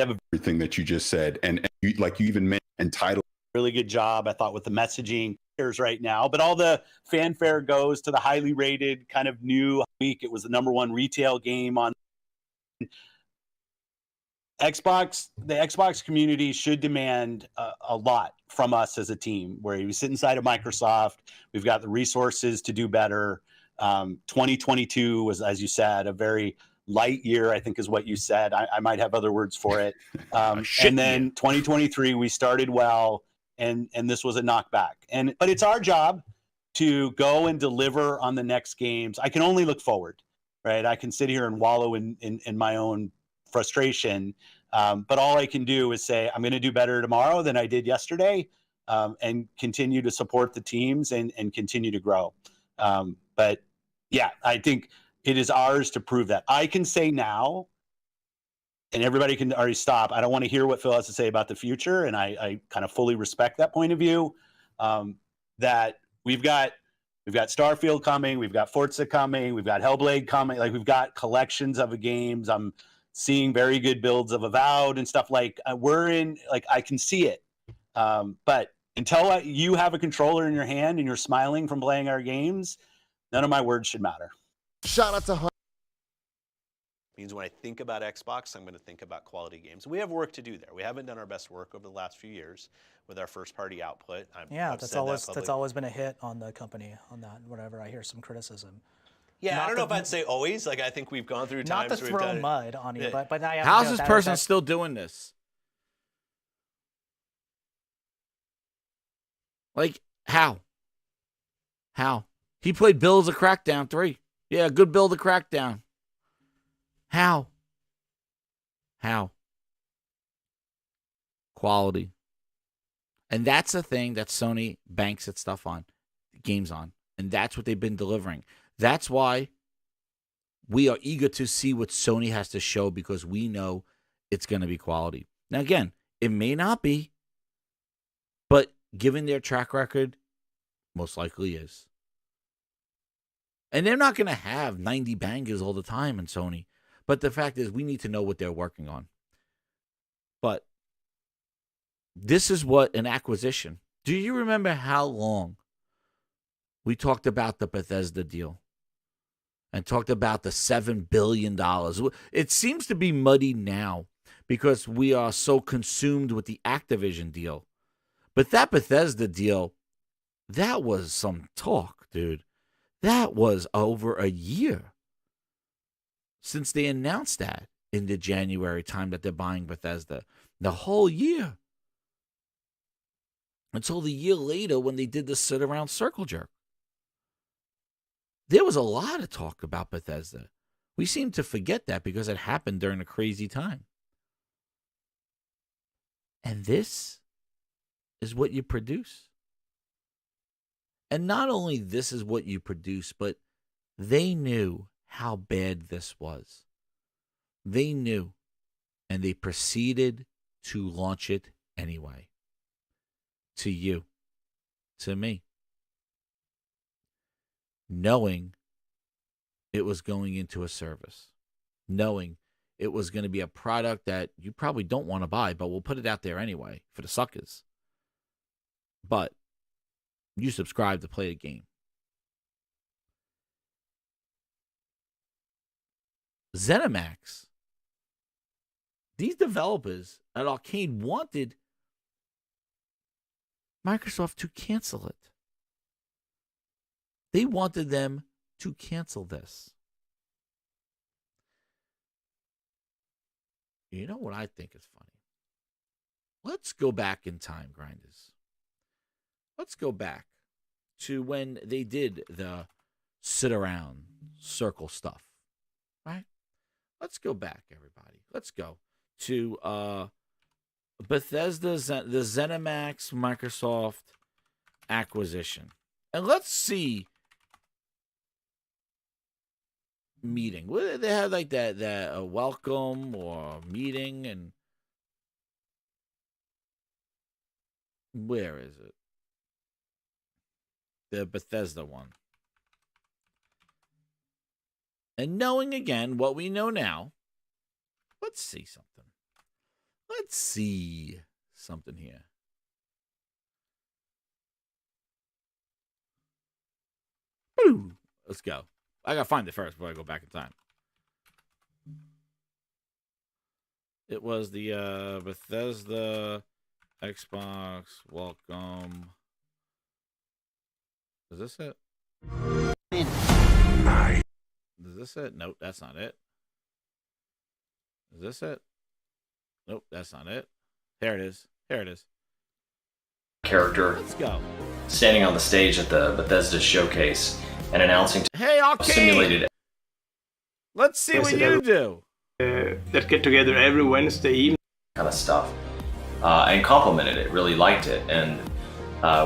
have everything that you just said. And you even mentioned entitled. Really good job, I thought, with the messaging right now. But all the fanfare goes to the highly rated kind of new week. It was the #1 retail game on Xbox. The Xbox community should demand a lot from us as a team, where we sit inside of Microsoft. We've got the resources to do better. 2022 was, as you said, a very light year, I think is what you said. I might have other words for it. And then 2023, we started well, and this was a knockback. But it's our job to go and deliver on the next games. I can only look forward, right? I can sit here and wallow in my own frustration. But all I can do is say, I'm going to do better tomorrow than I did yesterday, and continue to support the teams and continue to grow. But yeah, I think it is ours to prove that. I can say now and everybody can already stop. I don't want to hear what Phil has to say about the future, and I kind of fully respect that point of view. That we've got Starfield coming, we've got Forza coming, we've got Hellblade coming. Like, we've got collections of games. I'm seeing very good builds of Avowed and stuff. Like, I can see it. But until you have a controller in your hand and you're smiling from playing our games, none of my words should matter. Shout out to Means when I think about Xbox, I'm going to think about quality games. We have work to do there. We haven't done our best work over the last few years with our first-party output. That's always been a hit on the company on that. Whatever, I hear some criticism. Yeah, I don't know if I'd say always. Like, I think we've gone through times. Not to throw mud on you, but how's this person still doing this? Like, how? How? He played Bills of Crackdown 3. Yeah, good build of Crackdown. How? Quality. And that's the thing that Sony banks its stuff on, games on. And that's what they've been delivering. That's why we are eager to see what Sony has to show, because we know it's going to be quality. Now, again, it may not be, but given their track record, most likely is. And they're not going to have 90 bangers all the time in Sony. But the fact is, we need to know what they're working on. But this is what an acquisition. Do you remember how long we talked about the Bethesda deal and talked about the $7 billion? It seems to be muddy now because we are so consumed with the Activision deal. But that Bethesda deal, that was some talk, dude. That was over a year since they announced that in the January time that they're buying Bethesda. The whole year. Until the year later when they did the sit-around circle jerk. There was a lot of talk about Bethesda. We seem to forget that because it happened during a crazy time. And this is what you produce. And not only this is what you produce, but they knew how bad this was. They knew, and they proceeded to launch it anyway. To you, to me. Knowing it was going into a service. Knowing it was going to be a product that you probably don't want to buy, but we'll put it out there anyway for the suckers. But you subscribe to play a game. ZeniMax, these developers at Arcane wanted Microsoft to cancel it. They wanted them to cancel this. You know what I think is funny? Let's go back in time, grinders. Let's go back to when they did the sit-around circle stuff, right? Let's go back, everybody. Let's go to Bethesda, the ZeniMax Microsoft acquisition. And let's see meeting. They had like that welcome or meeting, and where is it? The Bethesda one. And knowing again what we know now, let's see something. Let's see something here. Ooh, let's go. I gotta find it first before I go back in time. It was the Bethesda Xbox welcome. Is this it? Is this it? Nope, that's not it. Is this it? Nope, that's not it. There it is. There it is. Character. Let's go. Standing on the stage at the Bethesda showcase and announcing Hey, Arcane! simulated. Let's see what you do. That get together every Wednesday evening. Kind of stuff. And complimented it, really liked it. And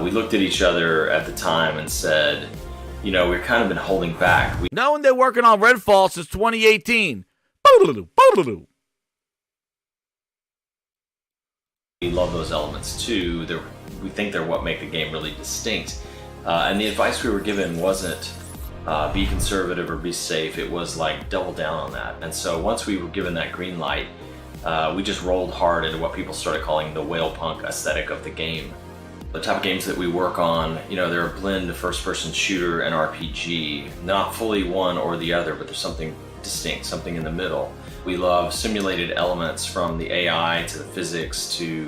we looked at each other at the time and said, you know, we've kind of been holding back. Knowing they're working on Redfall since 2018. We love those elements too. We think they're what make the game really distinct. And the advice we were given wasn't be conservative or be safe. It was like double down on that. And so once we were given that green light, we just rolled hard into what people started calling the whale punk aesthetic of the game. The type of games that we work on, they're a blend of first-person shooter and RPG. Not fully one or the other, but there's something distinct, something in the middle. We love simulated elements, from the AI to the physics to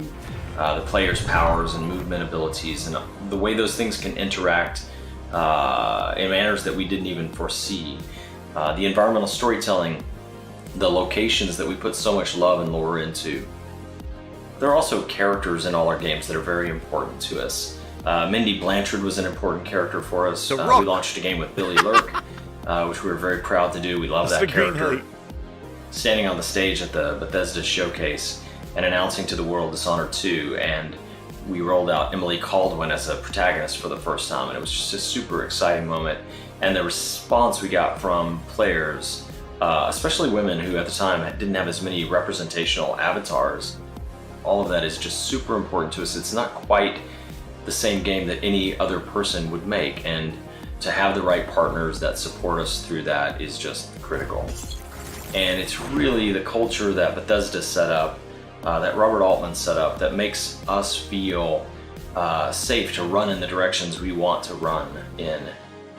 the player's powers and movement abilities, and the way those things can interact in manners that we didn't even foresee. The environmental storytelling, the locations that we put so much love and lore into. There are also characters in all our games that are very important to us. Mindy Blanchard was an important character for us. We launched a game with Billy Lurk, which we were very proud to do. We love that character. Standing on the stage at the Bethesda showcase and announcing to the world Dishonored 2, and we rolled out Emily Caldwin as a protagonist for the first time, and it was just a super exciting moment. And the response we got from players, especially women who at the time didn't have as many representational avatars, all of that is just super important to us. It's not quite the same game that any other person would make, and to have the right partners that support us through that is just critical. And it's really the culture that Bethesda set up, that Robert Altman set up, that makes us feel safe to run in the directions we want to run in.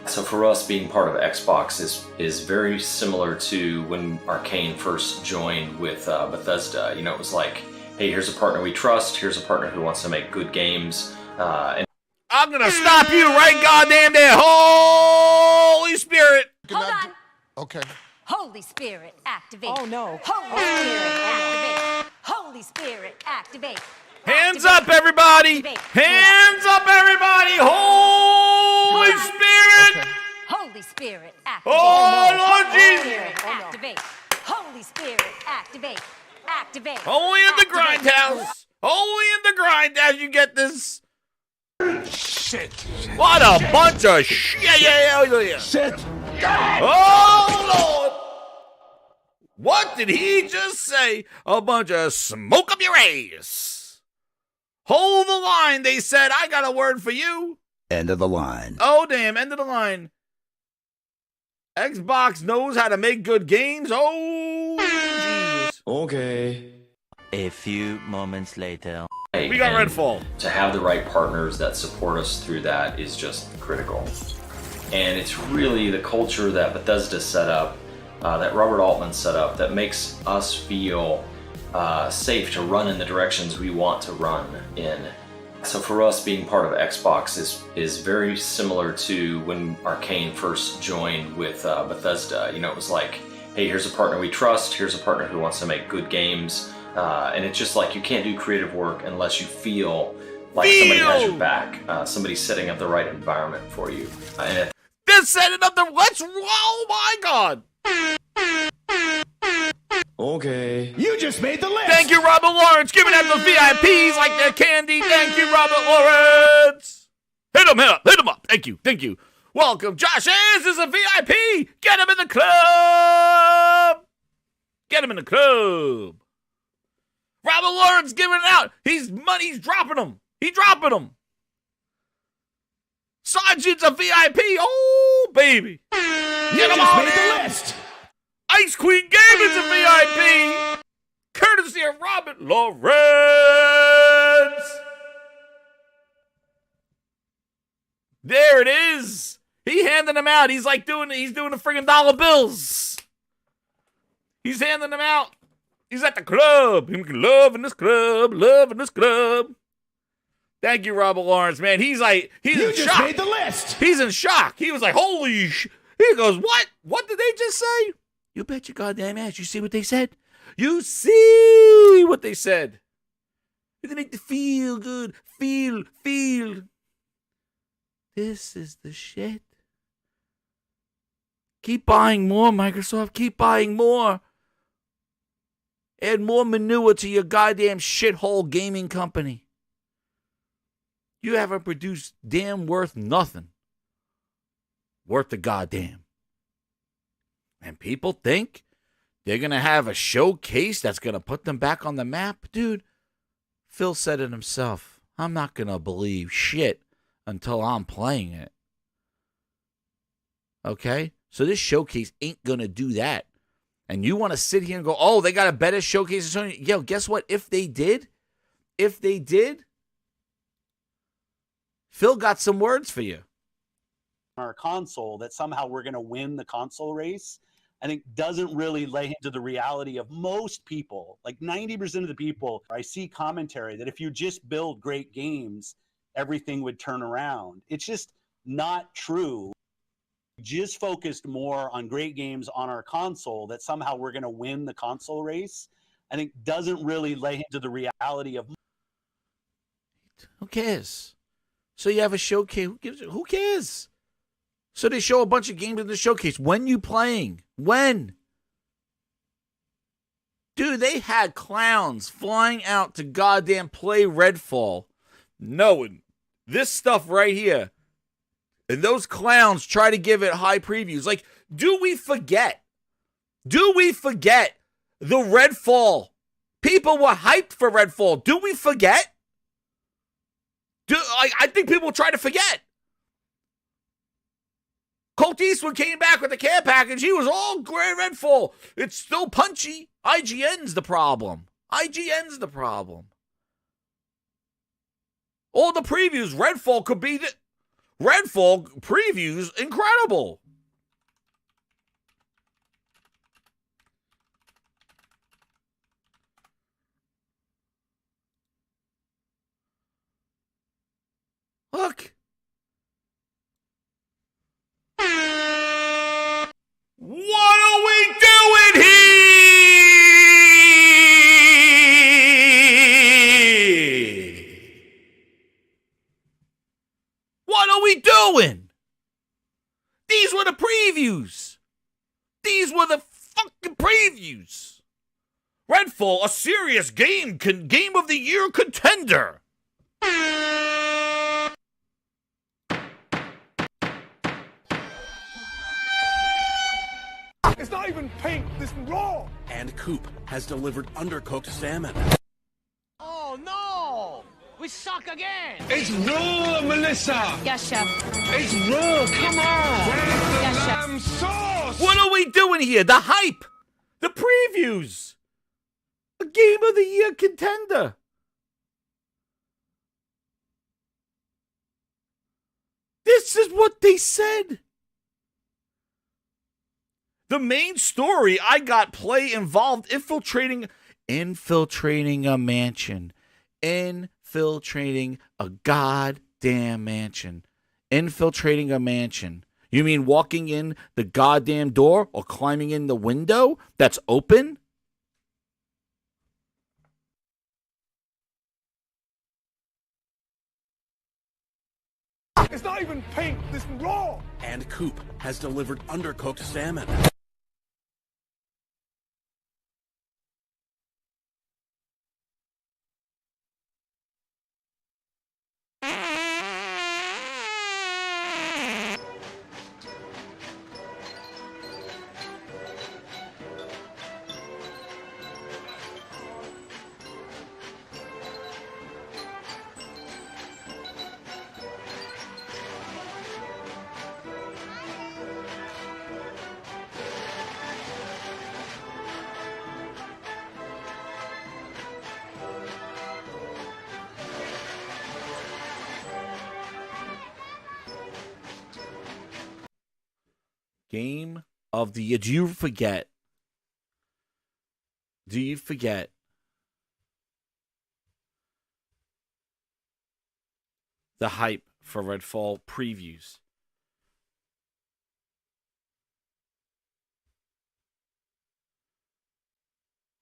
So for us, being part of Xbox is very similar to when Arcane first joined with Bethesda. It was like, hey, here's a partner we trust, here's a partner who wants to make good games. And I'm gonna stop you right goddamn there, Holy Spirit! Hold on. Okay. Holy Spirit, activate. Oh, no. Holy Spirit, activate. Holy Spirit, activate. Hands up, everybody! Hands up, everybody! Holy Spirit! Okay. Holy Spirit, activate. Oh, Lord Jesus! Spirit, activate. Holy Spirit, activate. Activate. Only in the grindhouse! Only in the grindhouse you get this. Shit. What a bunch of shit! Shit. Oh, Lord! What did he just say? A bunch of smoke up your ass. Hold the line, they said. I got a word for you. End of the line. Oh, damn, end of the line. Xbox knows how to make good games. Oh, Jesus. Okay. A few moments later. We got Redfall. To have the right partners that support us through that is just critical. And it's really the culture that Bethesda set up, that Robert Altman set up, that makes us feel safe to run in the directions we want to run in. So for us, being part of Xbox is very similar to when Arcane first joined with Bethesda. It was like, hey, here's a partner we trust, here's a partner who wants to make good games. And it's just like, you can't do creative work unless you feel like somebody has your back, somebody's setting up the right environment for you. And they're setting up the... Oh, my God. Okay. You just made the list. Thank you, Robert Lawrence, giving out the VIPs like they're candy. Thank you, Robert Lawrence. Hit him up. Thank you. Welcome, Josh Ayers is a VIP. Get him in the club. Robert Lawrence giving it out. He's dropping them. Sergeant's a VIP. Oh, baby. You just made the list. Ice Queen Gaming's a VIP. Courtesy of Robert Lawrence. There it is. He handing them out. He's doing the friggin' dollar bills. He's handing them out. He's at the club. He's love in this club. Thank you, Robert Lawrence, man. He's in shock. You just made the list. He's in shock. He was like, holy sh... He goes, what? What did they just say? You bet your goddamn ass. You see what they said? You see what they said. You're gonna make you feel good. Feel. This is the shit. Keep buying more, Microsoft. Keep buying more. Add more manure to your goddamn shithole gaming company. You haven't produced damn worth nothing. Worth the goddamn. And people think they're going to have a showcase that's going to put them back on the map. Dude, Phil said it himself. I'm not going to believe shit until I'm playing it. Okay? So this showcase ain't going to do that. And you want to sit here and go, oh, they got a better showcase than Sony. Yo, guess what? If they did, Phil got some words for you. Our console, that somehow we're going to win the console race, I think doesn't really lay into the reality of most people. Like 90% of the people, I see commentary that if you just build great games, everything would turn around. It's just not true. Just focused more on great games on our console, that somehow we're going to win the console race, I think doesn't really lay into the reality of. Who cares? So you have a showcase. Who cares? So they show a bunch of games in the showcase. When you playing? When? Dude, they had clowns flying out to goddamn play Redfall, knowing this stuff right here. And those clowns try to give it high previews. Like, do we forget? Do we forget the Redfall? People were hyped for Redfall. Do we forget? I think people try to forget. Colt Eastwood came back with the care package. He was all great Redfall. It's still punchy. IGN's the problem. IGN's the problem. All the previews, Redfall could be the... Redfall previews, incredible. Look. What are we doing here? What are we doing? These were the previews. These were the fucking previews. Redfall, a serious game of the year contender. It's not even pink, this raw. And Coop has delivered undercooked salmon. Oh no! We suck again! It's raw, Melissa! Yes, chef. It's raw, come on! Where's the lamb sauce? What are we doing here? The hype! The previews! A game of the year contender! This is what they said! The main story, I got play involved infiltrating a mansion. Infiltrating a goddamn mansion. Infiltrating a mansion. You mean walking in the goddamn door or climbing in the window that's open? It's not even pink, this raw. And Coop has delivered undercooked salmon. Game of the year. Do you forget? Do you forget? The hype for Redfall previews.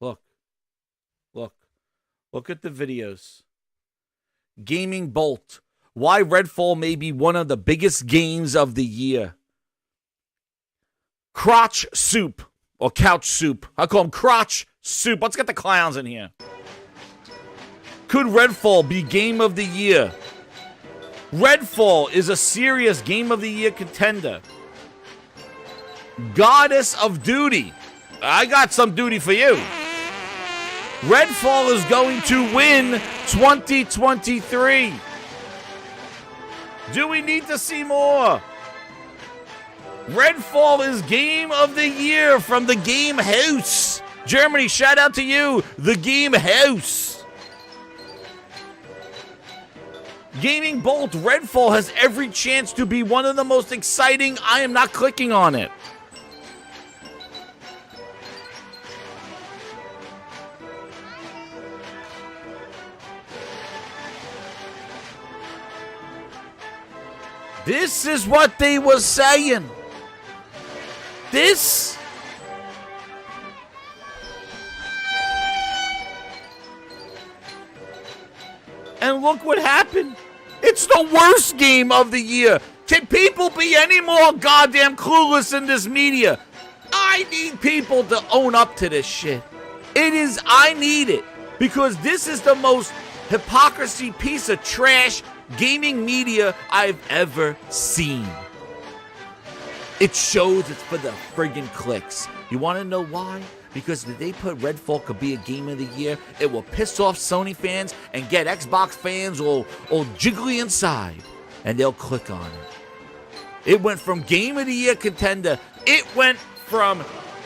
Look. Look at the videos. Gaming Bolt. Why Redfall may be one of the biggest games of the year. Crotch Soup. Or Couch Soup. I call him Crotch Soup. Let's get the clowns in here. Could Redfall be game of the year? Redfall is a serious game of the year contender. Goddess of Duty. I got some duty for you. Redfall is going to win 2023. Do we need to see more? Redfall is Game of the Year from the Game House. Germany, shout out to you, the Game House. Gaming Bolt, Redfall has every chance to be one of the most exciting. I am not clicking on it. This is what they were saying. This. And look what happened. It's the worst game of the year. Can people be any more goddamn clueless in this media? I need people to own up to this shit. I need it. Because this is the most hypocrisy piece of trash gaming media I've ever seen. It shows it's for the friggin' clicks. You want to know why? Because if they put Redfall could be a game of the year, it will piss off Sony fans and get Xbox fans all jiggly inside. And they'll click on it. It went from game of the year contender. It went from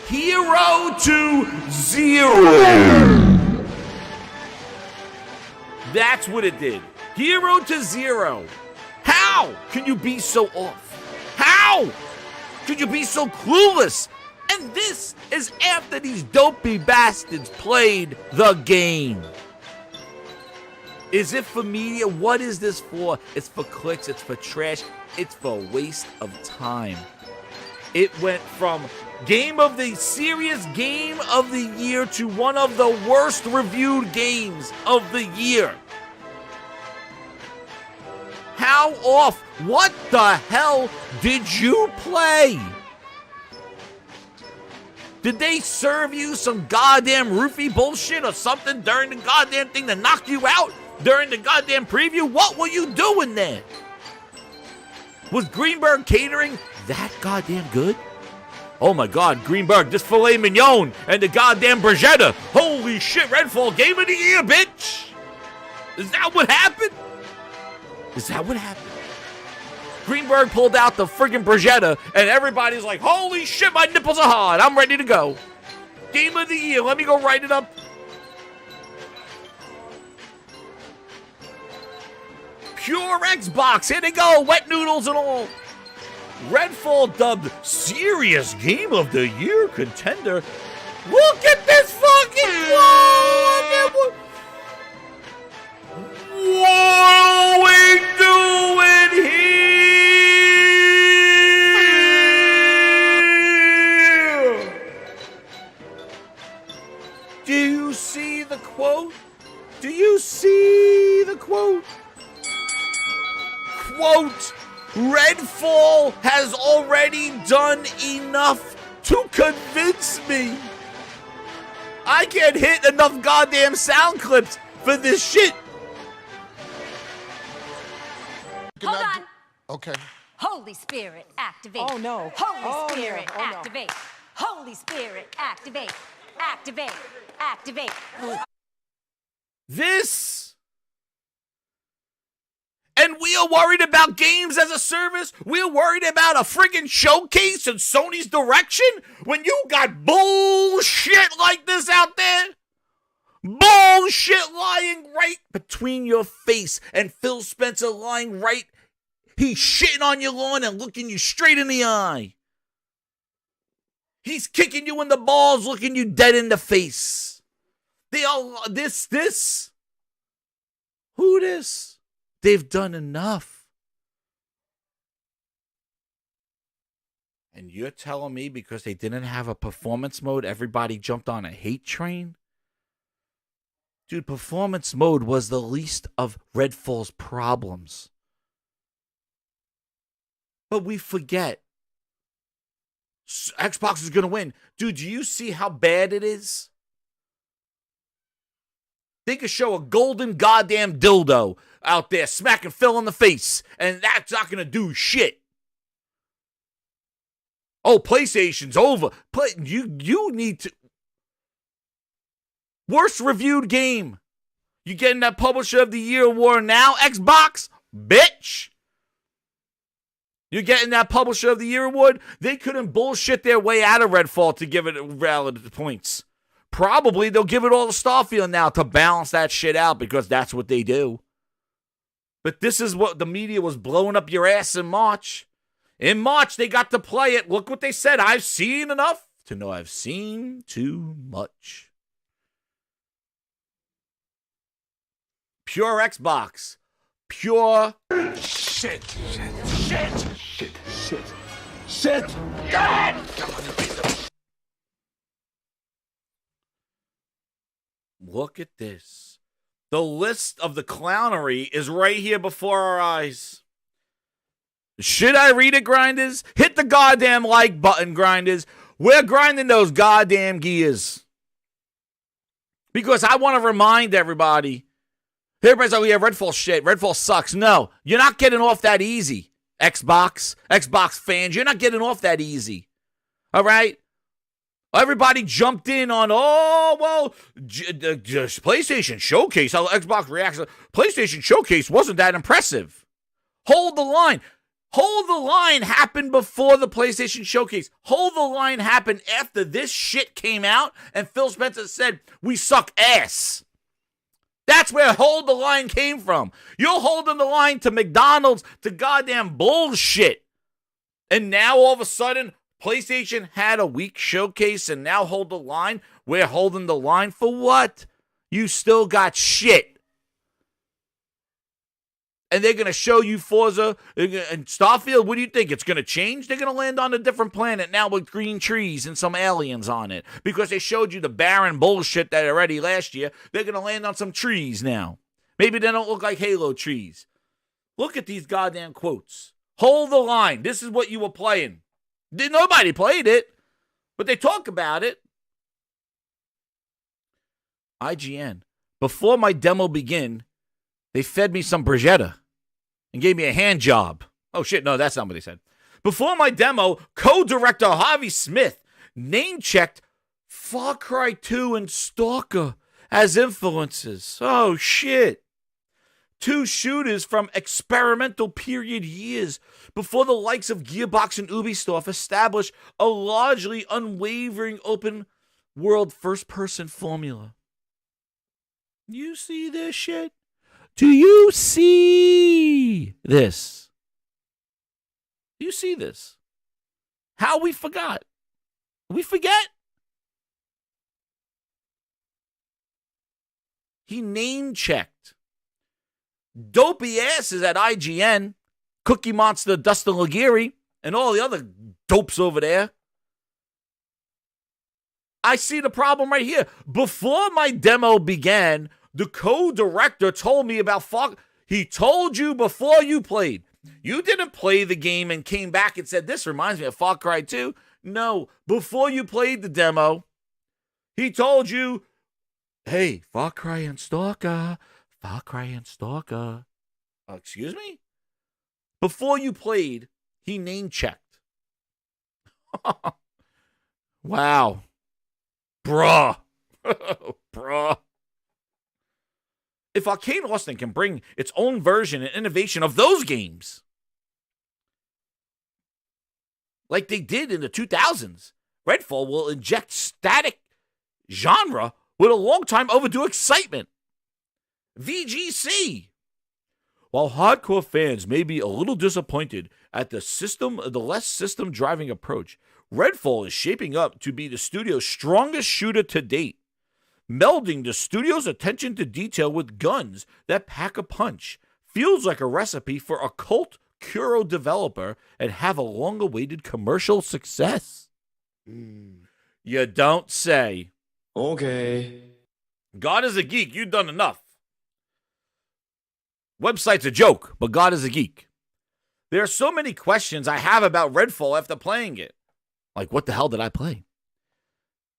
hero to zero. That's what it did. Hero to zero. How can you be so off? How could you be so clueless? And this is after these dopey bastards played the game. Is it for media? What is this for? It's for clicks. It's for trash. It's for a waste of time. It went from serious game of the year to one of the worst reviewed games of the year. How off? What the hell did you play? Did they serve you some goddamn roofie bullshit or something during the goddamn thing to knock you out during the goddamn preview? What were you doing there? Was Greenberg Catering that goddamn good? Oh my god, Greenberg, this filet mignon and the goddamn bruschetta. Holy shit, Redfall Game of the Year, bitch! Is that what happened? Is that what happened? Greenberg pulled out the friggin' bruschetta, and everybody's like, holy shit, my nipples are hard. I'm ready to go. Game of the Year. Let me go write it up. Pure Xbox. Here they go. Wet noodles and all. Redfall dubbed Serious Game of the Year contender. Look at this fucking... Whoa! Look at what... What are we doing here? Do you see the quote? Do you see the quote? Quote, Redfall has already done enough to convince me. I can't hit enough goddamn sound clips for this shit. Hold on. Okay. Holy Spirit, activate. Oh, no. Holy Spirit, no. Oh, no. activate. Holy Spirit, activate. Activate. Activate. This. And we are worried about games as a service. We're worried about a friggin' showcase in Sony's direction when you got bullshit like this out there. Bullshit lying right between your face, and Phil Spencer lying right. He's shitting on your lawn and looking you straight in the eye. He's kicking you in the balls, looking you dead in the face. They all, this. Who this? They've done enough. And you're telling me because they didn't have a performance mode, everybody jumped on a hate train? Dude, performance mode was the least of Redfall's problems. But we forget. Xbox is going to win. Dude, do you see how bad it is? They could show a golden goddamn dildo out there smacking Phil in the face, and that's not going to do shit. Oh, PlayStation's over. You need to... Worst reviewed game. You getting that Publisher of the Year award now, Xbox? Bitch! You're getting that Publisher of the Year award? They couldn't bullshit their way out of Redfall to give it valid points. Probably they'll give it all to Starfield now to balance that shit out because that's what they do. But this is what the media was blowing up your ass in March. In March, they got to play it. Look what they said. I've seen enough to know I've seen too much. Pure Xbox. Pure shit. God! Look at this. The list of the clownery is right here before our eyes. Should I read it, grinders? Hit the goddamn like button, grinders. We're grinding those goddamn gears. Because I want to remind everybody. Everybody's like, oh yeah, Redfall shit. Redfall sucks. No, you're not getting off that easy. Xbox fans, you're not getting off that easy. All right? Everybody jumped in on, PlayStation Showcase, how Xbox reacts. PlayStation Showcase wasn't that impressive. Hold the line. Hold the line happened before the PlayStation Showcase. Hold the line happened after this shit came out and Phil Spencer said, we suck ass. That's where hold the line came from. You're holding the line to McDonald's, to goddamn bullshit. And now all of a sudden, PlayStation had a weak showcase and now hold the line. We're holding the line for what? You still got shit. And they're going to show you Forza and Starfield. What do you think? It's going to change? They're going to land on a different planet now with green trees and some aliens on it. Because they showed you the barren bullshit that already last year. They're going to land on some trees now. Maybe they don't look like Halo trees. Look at these goddamn quotes. Hold the line. This is what you were playing. Nobody played it, but they talk about it. IGN. Before my demo began, they fed me some bruschetta and gave me a hand job. Oh, shit, no, that's not what they said. Before my demo, co-director Harvey Smith name-checked Far Cry 2 and Stalker as influences. Oh, shit. Two shooters from experimental period years before the likes of Gearbox and Ubisoft established a largely unwavering open world first-person formula. You see this shit? Do you see this? Do you see this? How we forgot? We forget? He name-checked dopey asses at IGN, Cookie Monster, Dustin Laguerre, and all the other dopes over there. I see the problem right here. Before my demo began, the co-director told me about He told you before you played. You didn't play the game and came back and said, this reminds me of Far Cry 2. No, before you played the demo, he told you, hey, Far Cry and Stalker. Far Cry and Stalker. Excuse me? Before you played, he name-checked. Wow. Bruh. Bruh. If Arcane Austin can bring its own version and innovation of those games, like they did in the 2000s, Redfall will inject static genre with a long-time overdue excitement. VGC. While hardcore fans may be a little disappointed at the less system-driving approach, Redfall is shaping up to be the studio's strongest shooter to date, melding the studio's attention to detail with guns that pack a punch. Feels like a recipe for a cult Kuro developer and have a long-awaited commercial success. You don't say. Okay. God is a geek. You've done enough. Website's a joke, but God is a geek. There are so many questions I have about Redfall after playing it. Like, what the hell did I play?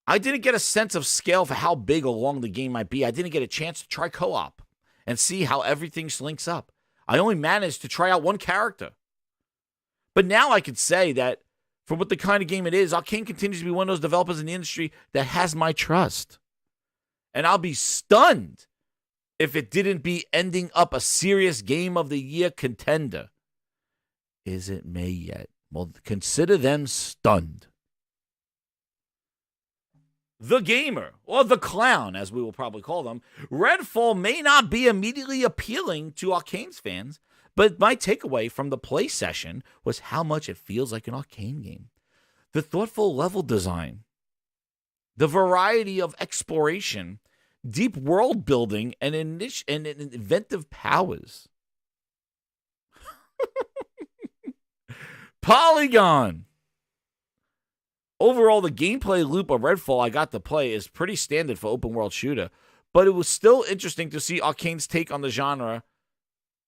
I didn't get a sense of scale for how big or long the game might be. I didn't get a chance to try co-op and see how everything links up. I only managed to try out one character. But now I could say that for what the kind of game it is, Arcane continues to be one of those developers in the industry that has my trust. And I'll be stunned if it didn't be ending up a serious Game of the Year contender. Is it May yet? Well, consider them stunned. The gamer, or the clown, as we will probably call them, Redfall may not be immediately appealing to Arcane's fans, but my takeaway from the play session was how much it feels like an Arcane game. The thoughtful level design, the variety of exploration, deep world building, and inventive powers. Polygon! Overall, the gameplay loop of Redfall I got to play is pretty standard for open world shooter, but it was still interesting to see Arcane's take on the genre,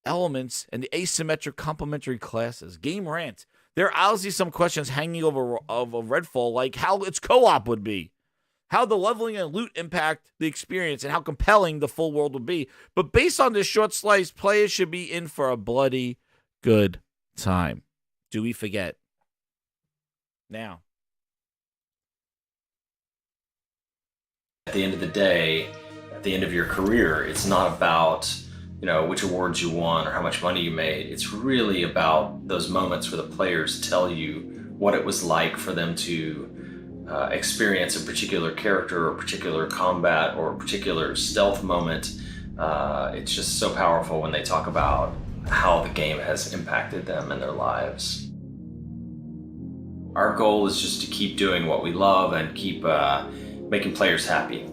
elements, and the asymmetric complementary classes. Game rant. There are obviously some questions hanging over of Redfall, like how its co-op would be, how the leveling and loot impact the experience, and how compelling the full world would be. But based on this short slice, players should be in for a bloody good time. Do we forget? Now. At the end of the day, at the end of your career, it's not about, you know, which awards you won or how much money you made. It's really about those moments where the players tell you what it was like for them to experience a particular character or particular combat or a particular stealth moment. It's just so powerful when they talk about how the game has impacted them and their lives. Our goal is just to keep doing what we love and keep making players happy.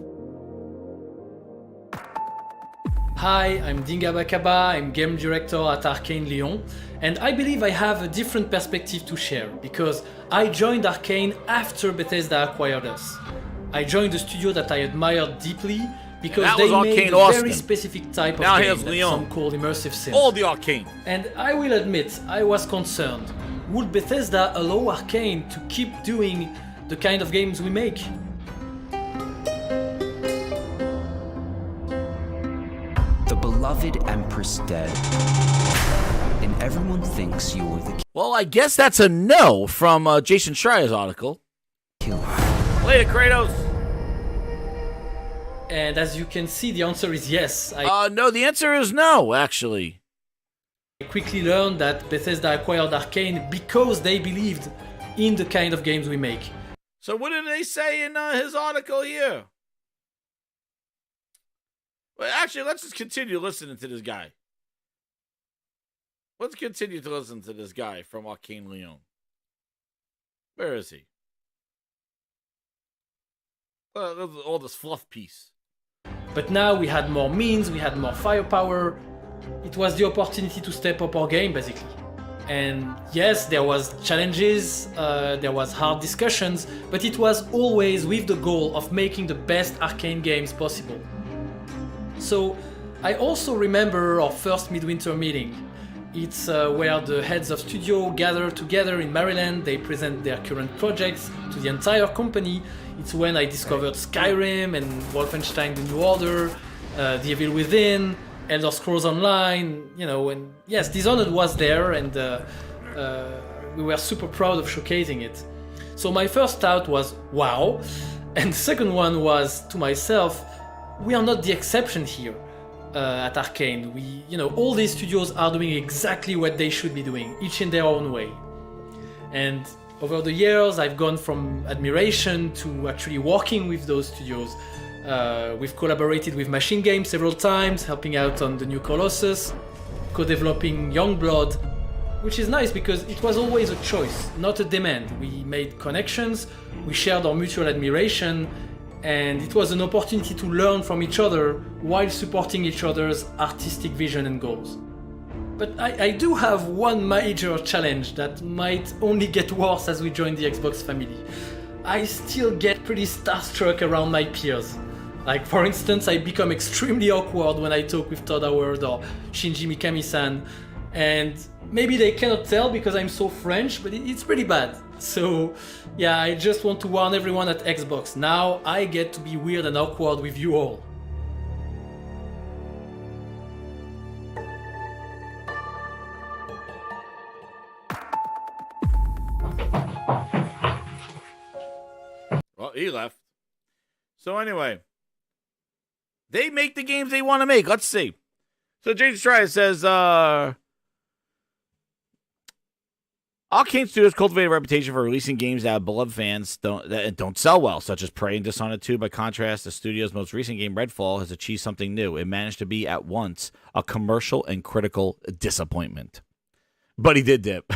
Hi, I'm Dinga Bakaba, I'm game director at Arcane Lyon, and I believe I have a different perspective to share because I joined Arcane after Bethesda acquired us. I joined a studio that I admired deeply because they made a very specific type of game that some call immersive sim. All the Arcane. And I will admit, I was concerned. Would Bethesda allow Arcane to keep doing the kind of games we make? The beloved Empress dead, and everyone thinks you're the Well, I guess that's a no from Jason Schreier's article. killer. Later, Kratos. And as you can see, the answer is yes. No, the answer is no, actually. I quickly learned that Bethesda acquired Arcane because they believed in the kind of games we make. So what did they say in his article here? Well, actually, let's just continue listening to this guy. Let's continue to listen to this guy from Arcane Lyon. Where is he? All this fluff piece. But now we had more means, we had more firepower. It was the opportunity to step up our game, basically. And yes, there was challenges, there was hard discussions, but it was always with the goal of making the best Arcane games possible. So I also remember our first midwinter meeting. It's where the heads of studio gather together in Maryland. They present their current projects to the entire company. It's when I discovered Skyrim and Wolfenstein: The New Order, The Evil Within, Elder Scrolls Online, you know, and yes, Dishonored was there, and we were super proud of showcasing it. So my first thought was, wow, and the second one was to myself, we are not the exception here at Arcane. All these studios are doing exactly what they should be doing, each in their own way. And over the years, I've gone from admiration to actually working with those studios. We've collaborated with Machine Games several times, helping out on the new Colossus, co-developing Youngblood, which is nice because it was always a choice, not a demand. We made connections, we shared our mutual admiration, and it was an opportunity to learn from each other while supporting each other's artistic vision and goals. But I do have one major challenge that might only get worse as we join the Xbox family. I still get pretty starstruck around my peers. Like, for instance, I become extremely awkward when I talk with Todd Howard or Shinji Mikami-san, and maybe they cannot tell because I'm so French, but it's pretty bad. So yeah, I just want to warn everyone at Xbox. Now I get to be weird and awkward with you all. Well, he left. So anyway, They make the games they want to make. Let's see. So Jason Stryer says, Arcane Studios cultivate a reputation for releasing games that have beloved fans that don't sell well, such as Prey and Dishonored 2. By contrast, the studio's most recent game, Redfall, has achieved something new. It managed to be at once a commercial and critical disappointment. But he did dip.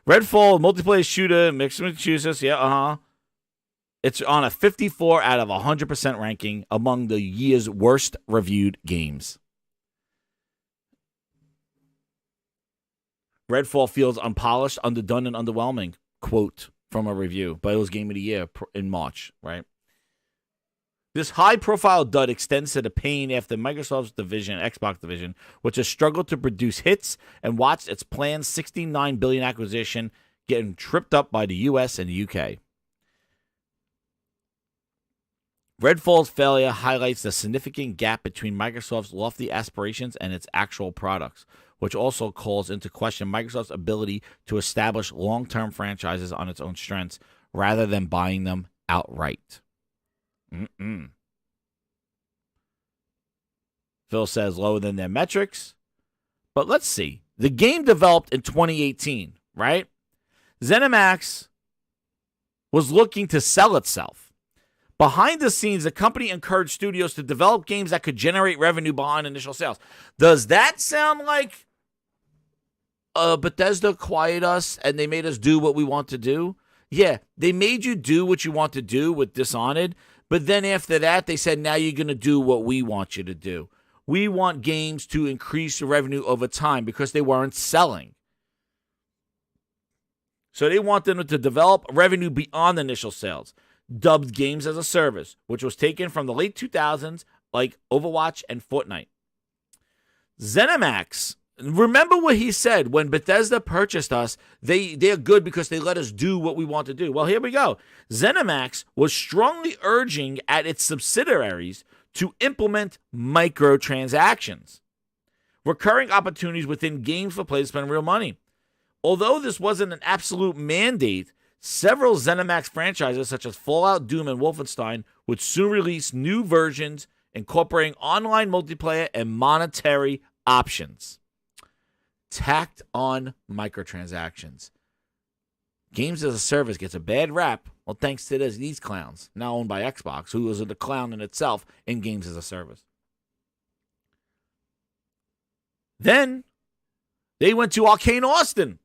Redfall, multiplayer shooter, mixed Massachusetts, It's on a 54 out of 100% ranking among the year's worst reviewed games. Redfall feels unpolished, underdone, and underwhelming. Quote from a review, but it was Game of the Year in March, right? This high-profile dud extends to the pain after Microsoft's division, Xbox division, which has struggled to produce hits and watched its planned $69 billion acquisition getting tripped up by the U.S. and the U.K. Redfall's failure highlights the significant gap between Microsoft's lofty aspirations and its actual products, which also calls into question Microsoft's ability to establish long-term franchises on its own strengths rather than buying them outright. Phil says lower than their metrics. But let's see. The game developed in 2018, right? ZeniMax was looking to sell itself. Behind the scenes, the company encouraged studios to develop games that could generate revenue behind initial sales. Does that sound like Bethesda quiet us and they made us do what we want to do? Yeah, they made you do what you want to do with Dishonored, but then after that, they said, now you're going to do what we want you to do. We want games to increase the revenue over time because they weren't selling. So they want them to develop revenue beyond initial sales, dubbed games as a service, which was taken from the late 2000s like Overwatch and Fortnite. ZeniMax, remember what he said when Bethesda purchased us, they're good because they let us do what we want to do. Well, here we go. ZeniMax was strongly urging at its subsidiaries to implement microtransactions, recurring opportunities within games for players to spend real money. Although this wasn't an absolute mandate, several ZeniMax franchises such as Fallout, Doom, and Wolfenstein would soon release new versions incorporating online multiplayer and monetary options. Tacked on microtransactions. Games as a service gets a bad rap, well, thanks to these clowns, now owned by Xbox, who is the clown in itself in games as a service. Then they went to Arcane Austin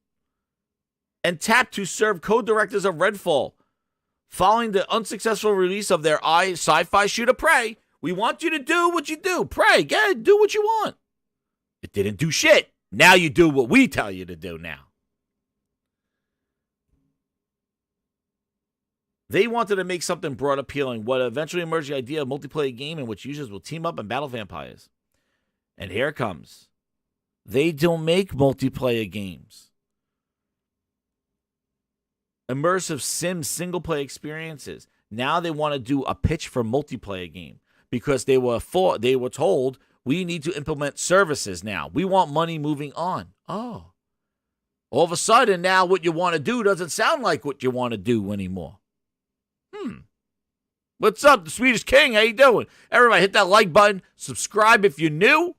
and tapped to serve co-directors of Redfall. Following the unsuccessful release of their sci-fi shooter Prey, we want you to do what you do. Prey, go ahead, do what you want. It didn't do shit. Now you do what we tell you to do now. They wanted to make something broad appealing, what eventually emerged the idea of a multiplayer game in which users will team up and battle vampires. And here it comes. They don't make multiplayer games. Immersive sim single-player experiences. Now they want to do a pitch for multiplayer game because they were told we need to implement services now. We want money moving on. Oh. All of a sudden now what you want to do doesn't sound like what you want to do anymore. What's up, the Swedish King? How you doing? Everybody hit that like button. Subscribe if you're new.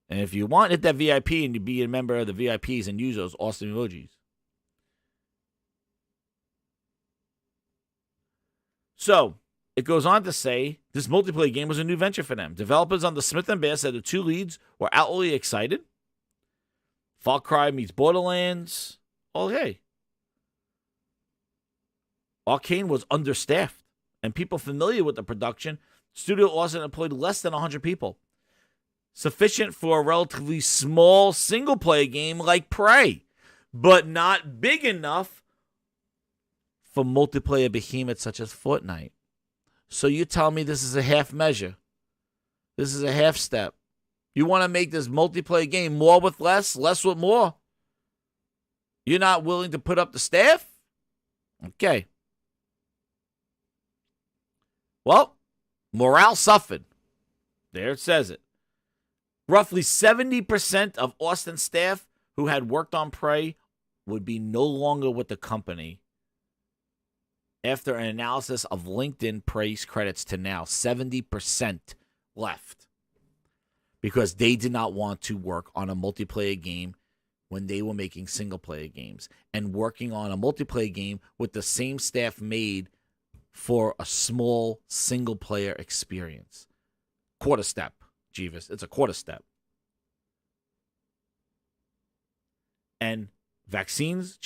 And if you want, hit that VIP and you be a member of the VIPs and use those awesome emojis. So, it goes on to say this multiplayer game was a new venture for them. Developers on the Smith & Bear said the two leads were outwardly excited. Far Cry meets Borderlands. Oh, hey. Arcane was understaffed, and people familiar with the production, Studio Austin employed less than 100 people. Sufficient for a relatively small single-player game like Prey, but not big enough for multiplayer behemoths such as Fortnite. So you tell me this is a half measure. This is a half step. You want to make this multiplayer game more with less, less with more. You're not willing to put up the staff? Okay. Well, morale suffered. There it says it. Roughly 70% of Austin staff who had worked on Prey would be no longer with the company after an analysis of LinkedIn praise credits to now 70% left because they did not want to work on a multiplayer game when they were making single-player games and working on a multiplayer game with the same staff made for a small single-player experience. Quarter step, Jeeves. It's a quarter step. And vacancies,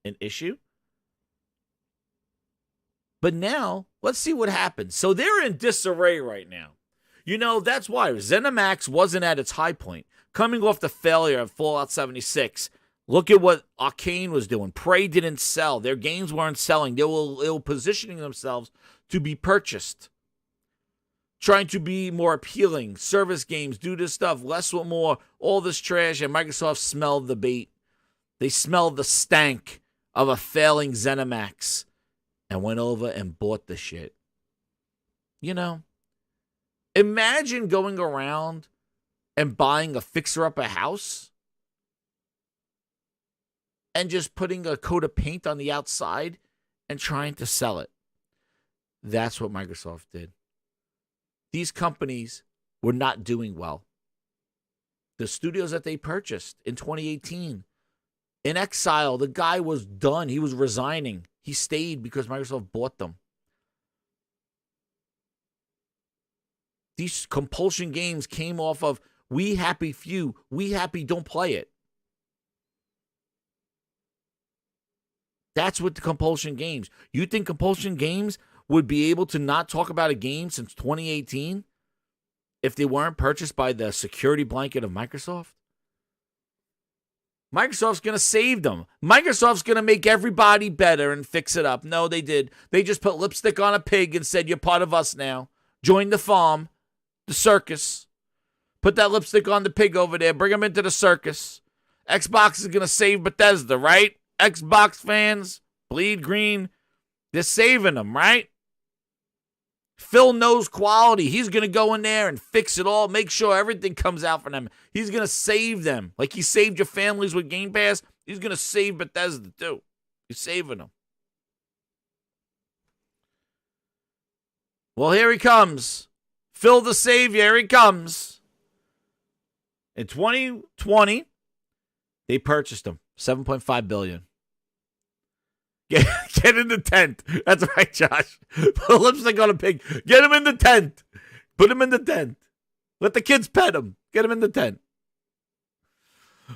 an issue. But now, let's see what happens. So they're in disarray right now. You know, that's why ZeniMax wasn't at its high point. Coming off the failure of Fallout 76, look at what Arcane was doing. Prey didn't sell. Their games weren't selling. They were positioning themselves to be purchased. Trying to be more appealing. Service games, do this stuff. Less with more. All this trash. And Microsoft smelled the bait. They smelled the stank of a failing ZeniMax and went over and bought the shit. You know, imagine going around and buying a fixer-upper house and just putting a coat of paint on the outside and trying to sell it. That's what Microsoft did. These companies were not doing well. The studios that they purchased in 2018, in Exile, the guy was done. He was resigning. He stayed because Microsoft bought them. These compulsion games came off of we happy few, we happy don't play it. That's what the compulsion games. You think compulsion games would be able to not talk about a game since 2018 if they weren't purchased by the security blanket of Microsoft? Microsoft's going to save them. Microsoft's going to make everybody better and fix it up. No, they did. They just put lipstick on a pig and said, you're part of us now. Join the farm, the circus. Put that lipstick on the pig over there. Bring them into the circus. Xbox is going to save Bethesda, right? Xbox fans, bleed green. They're saving them, right? Phil knows quality. He's going to go in there and fix it all, make sure everything comes out for them. He's going to save them. Like he saved your families with Game Pass, he's going to save Bethesda too. He's saving them. Well, here he comes. Phil the Savior, here he comes. In 2020, they purchased him. $7.5 billion. Get in the tent. That's right, Josh. Put lipstick on a pig. Get him in the tent. Put him in the tent. Let the kids pet him. Get him in the tent.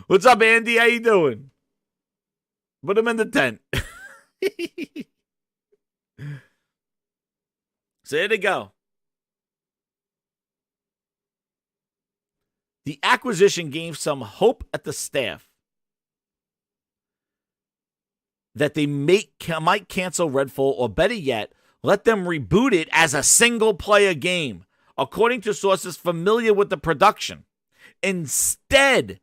What's up, Andy? How you doing? Put him in the tent. So here they go. The acquisition gave some hope at the staff that they might cancel Redfall, or better yet, let them reboot it as a single-player game, according to sources familiar with the production. Instead,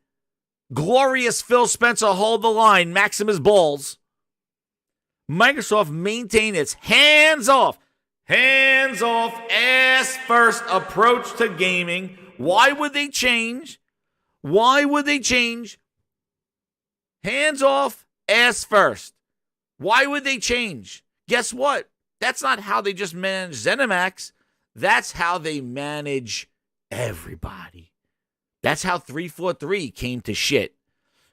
glorious Phil Spencer hold the line, Maximus balls. Microsoft maintained its hands-off, ass-first approach to gaming. Why would they change? Hands-off, ass-first. Why would they change? Guess what? That's not how they just manage ZeniMax. That's how they manage everybody. That's how 343 came to shit.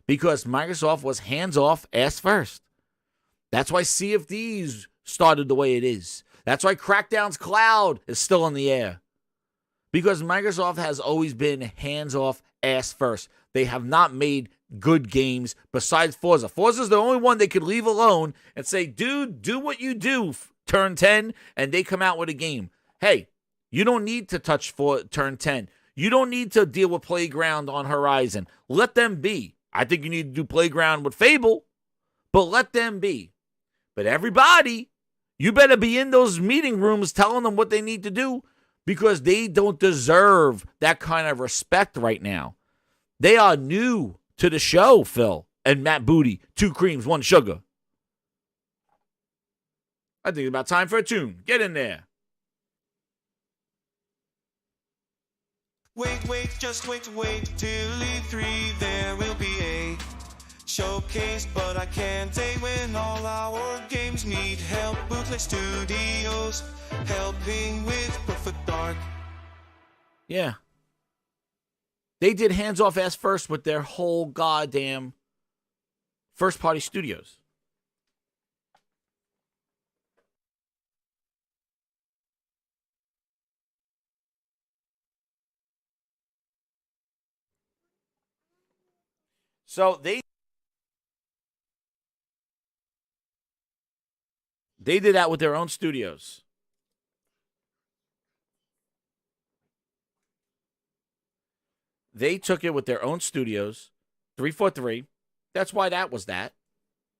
Because Microsoft was hands-off, ass-first. That's why Sea of Thieves started the way it is. That's why Crackdown's Cloud is still in the air. Because Microsoft has always been hands-off, ass-first. They have not made good games besides Forza. Forza's the only one they could leave alone and say, dude, do what you do, turn 10, and they come out with a game. Hey, you don't need to touch for turn 10. You don't need to deal with Playground on Horizon. Let them be. I think you need to do Playground with Fable, but let them be. But everybody, you better be in those meeting rooms telling them what they need to do, because they don't deserve that kind of respect right now. They are new to the show, Phil and Matt Booty. 2 creams, 1 sugar. I think it's about time for a tune. Get in there. Wait, just wait till E3. There will be a showcase, but I can't say when all our games need help. Bootleg Studios, helping with Perfect Dark. Yeah. They did hands-off ass first with their whole goddamn first-party studios. So they did that with their own studios. They took it with their own studios, 343. That's why that was that.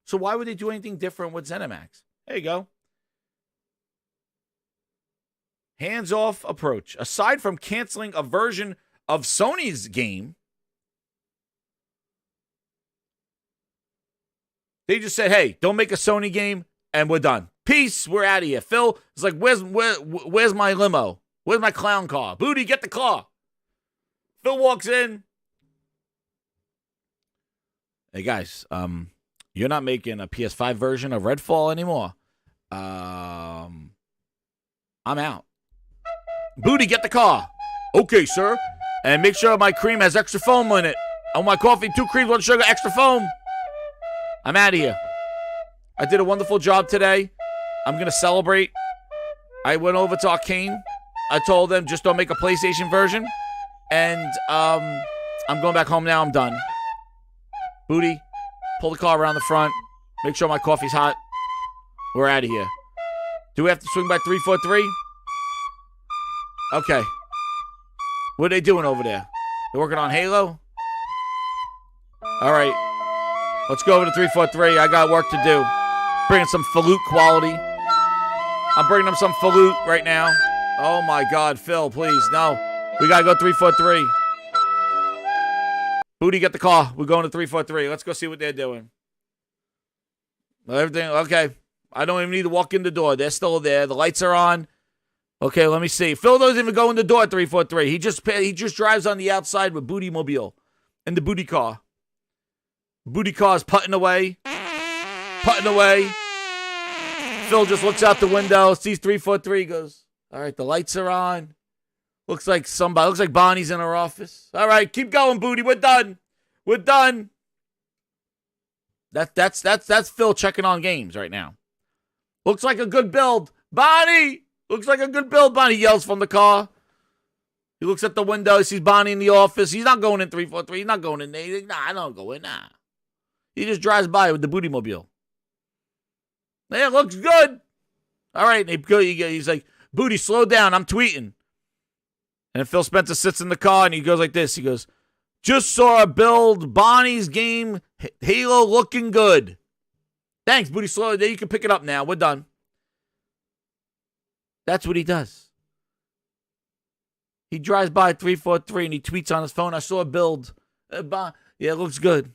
So why would they do anything different with ZeniMax? There you go. Hands-off approach. Aside from canceling a version of Sony's game, they just said, hey, don't make a Sony game, and we're done. Peace, we're out of here. Phil is like, where's my limo? Where's my clown car? Booty, get the car. Phil walks in. Hey, guys, you're not making a PS5 version of Redfall anymore. I'm out. Booty, get the car. Okay, sir. And make sure my cream has extra foam in it. I want my coffee, 2 creams, 1 sugar, extra foam. I'm out of here. I did a wonderful job today. I'm going to celebrate. I went over to Arcane. I told them just don't make a PlayStation version. And I'm going back home now. I'm done. Booty, pull the car around the front. Make sure my coffee's hot. We're out of here. Do we have to swing by 343? Okay. What are they doing over there? They're working on Halo? All right. Let's go over to 343. I got work to do. Bringing some Fallout quality. I'm bringing them some Fallout right now. Oh, my God. Phil, please. No. We got to go 343. Booty, get the car. We're going to 343. Let's go see what they're doing. Everything, okay. I don't even need to walk in the door. They're still there. The lights are on. Okay, let me see. Phil doesn't even go in the door at 343. He just drives on the outside with Booty Mobile and the Booty car. Booty car's putting away. Putting away. Phil just looks out the window, sees 343, goes, all right, the lights are on. Looks like Bonnie's in her office. All right, keep going, Booty. We're done. We're done. That's Phil checking on games right now. Looks like a good build. Bonnie! Looks like a good build, Bonnie yells from the car. He looks at the window, sees Bonnie in the office. He's not going in 343. He's not going in there. Nah, I don't go in. Nah. He just drives by with the Booty Mobile. Yeah, looks good. All right. He's like, Booty, slow down. I'm tweeting. And Phil Spencer sits in the car and he goes like this. He goes, just saw a build. Bonnie's game. Halo looking good. Thanks, Booty. Slow. There, you can pick it up now. We're done. That's what he does. He drives by 343 and he tweets on his phone, I saw a build. Yeah, it looks good.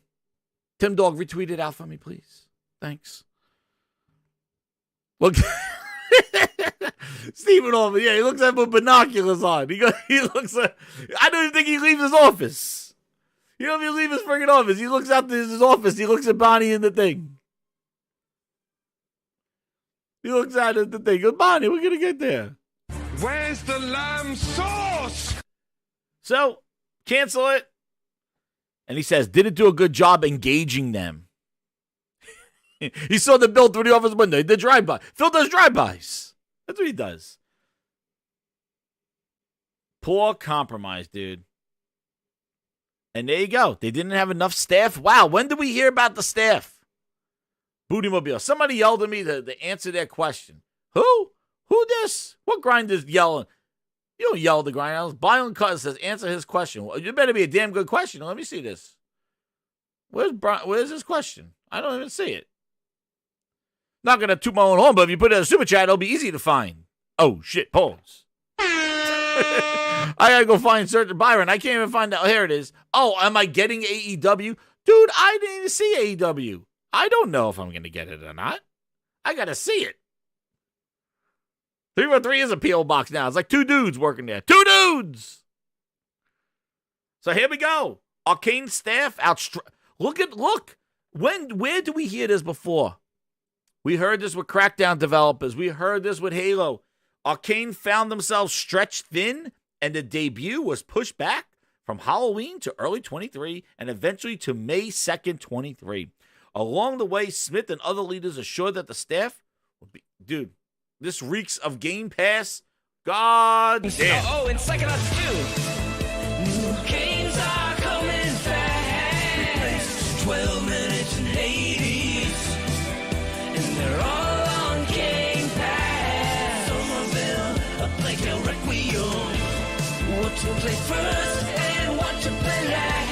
Tim Dog, retweet it out for me, please. Thanks. Look. Stephen Orman, yeah, he looks at him with binoculars on. He looks at, I don't even think he leaves his office. He don't even leave his freaking office. He looks out to his office. He looks at Bonnie in the thing. He looks at the thing. He goes, Bonnie, we're going to get there. Where's the lamb sauce? So, cancel it. And he says, didn't do a good job engaging them. He saw the build through the office window. He did drive-by. Phil does drive-bys. That's what he does. Poor compromise, dude. And there you go. They didn't have enough staff. Wow, when did we hear about the staff? Booty Mobile. Somebody yelled at me to answer their question. Who? Who this? What Grinder's yelling? You don't yell at the Grindhouse. Byron Cutter says, answer his question. Well, you better be a damn good question. Let me see this. Where's his question? I don't even see it. Not going to toot my own horn, but if you put it in a super chat, it'll be easy to find. Oh, shit. Pause. I got to go find search Byron. I can't even find out. Here it is. Oh, am I getting AEW? Dude, I didn't even see AEW. I don't know if I'm going to get it or not. I got to see it. 313 is a P.O. box now. It's like 2 dudes working there. 2 dudes! So here we go. Arcane staff out. Look. Where do we hear this before? We heard this with Crackdown developers. We heard this with Halo. Arcane found themselves stretched thin, and the debut was pushed back from Halloween to early 23 and eventually to May 2nd, 23. Along the way, Smith and other leaders assured that the staff would be... Dude, this reeks of Game Pass. God damn. Oh, and Psychonauts 2. New games are coming fast. 12 minutes and 80s. And they're all on Game Pass. Somerville, a Plague Tale Requiem. What to play first and what to play last.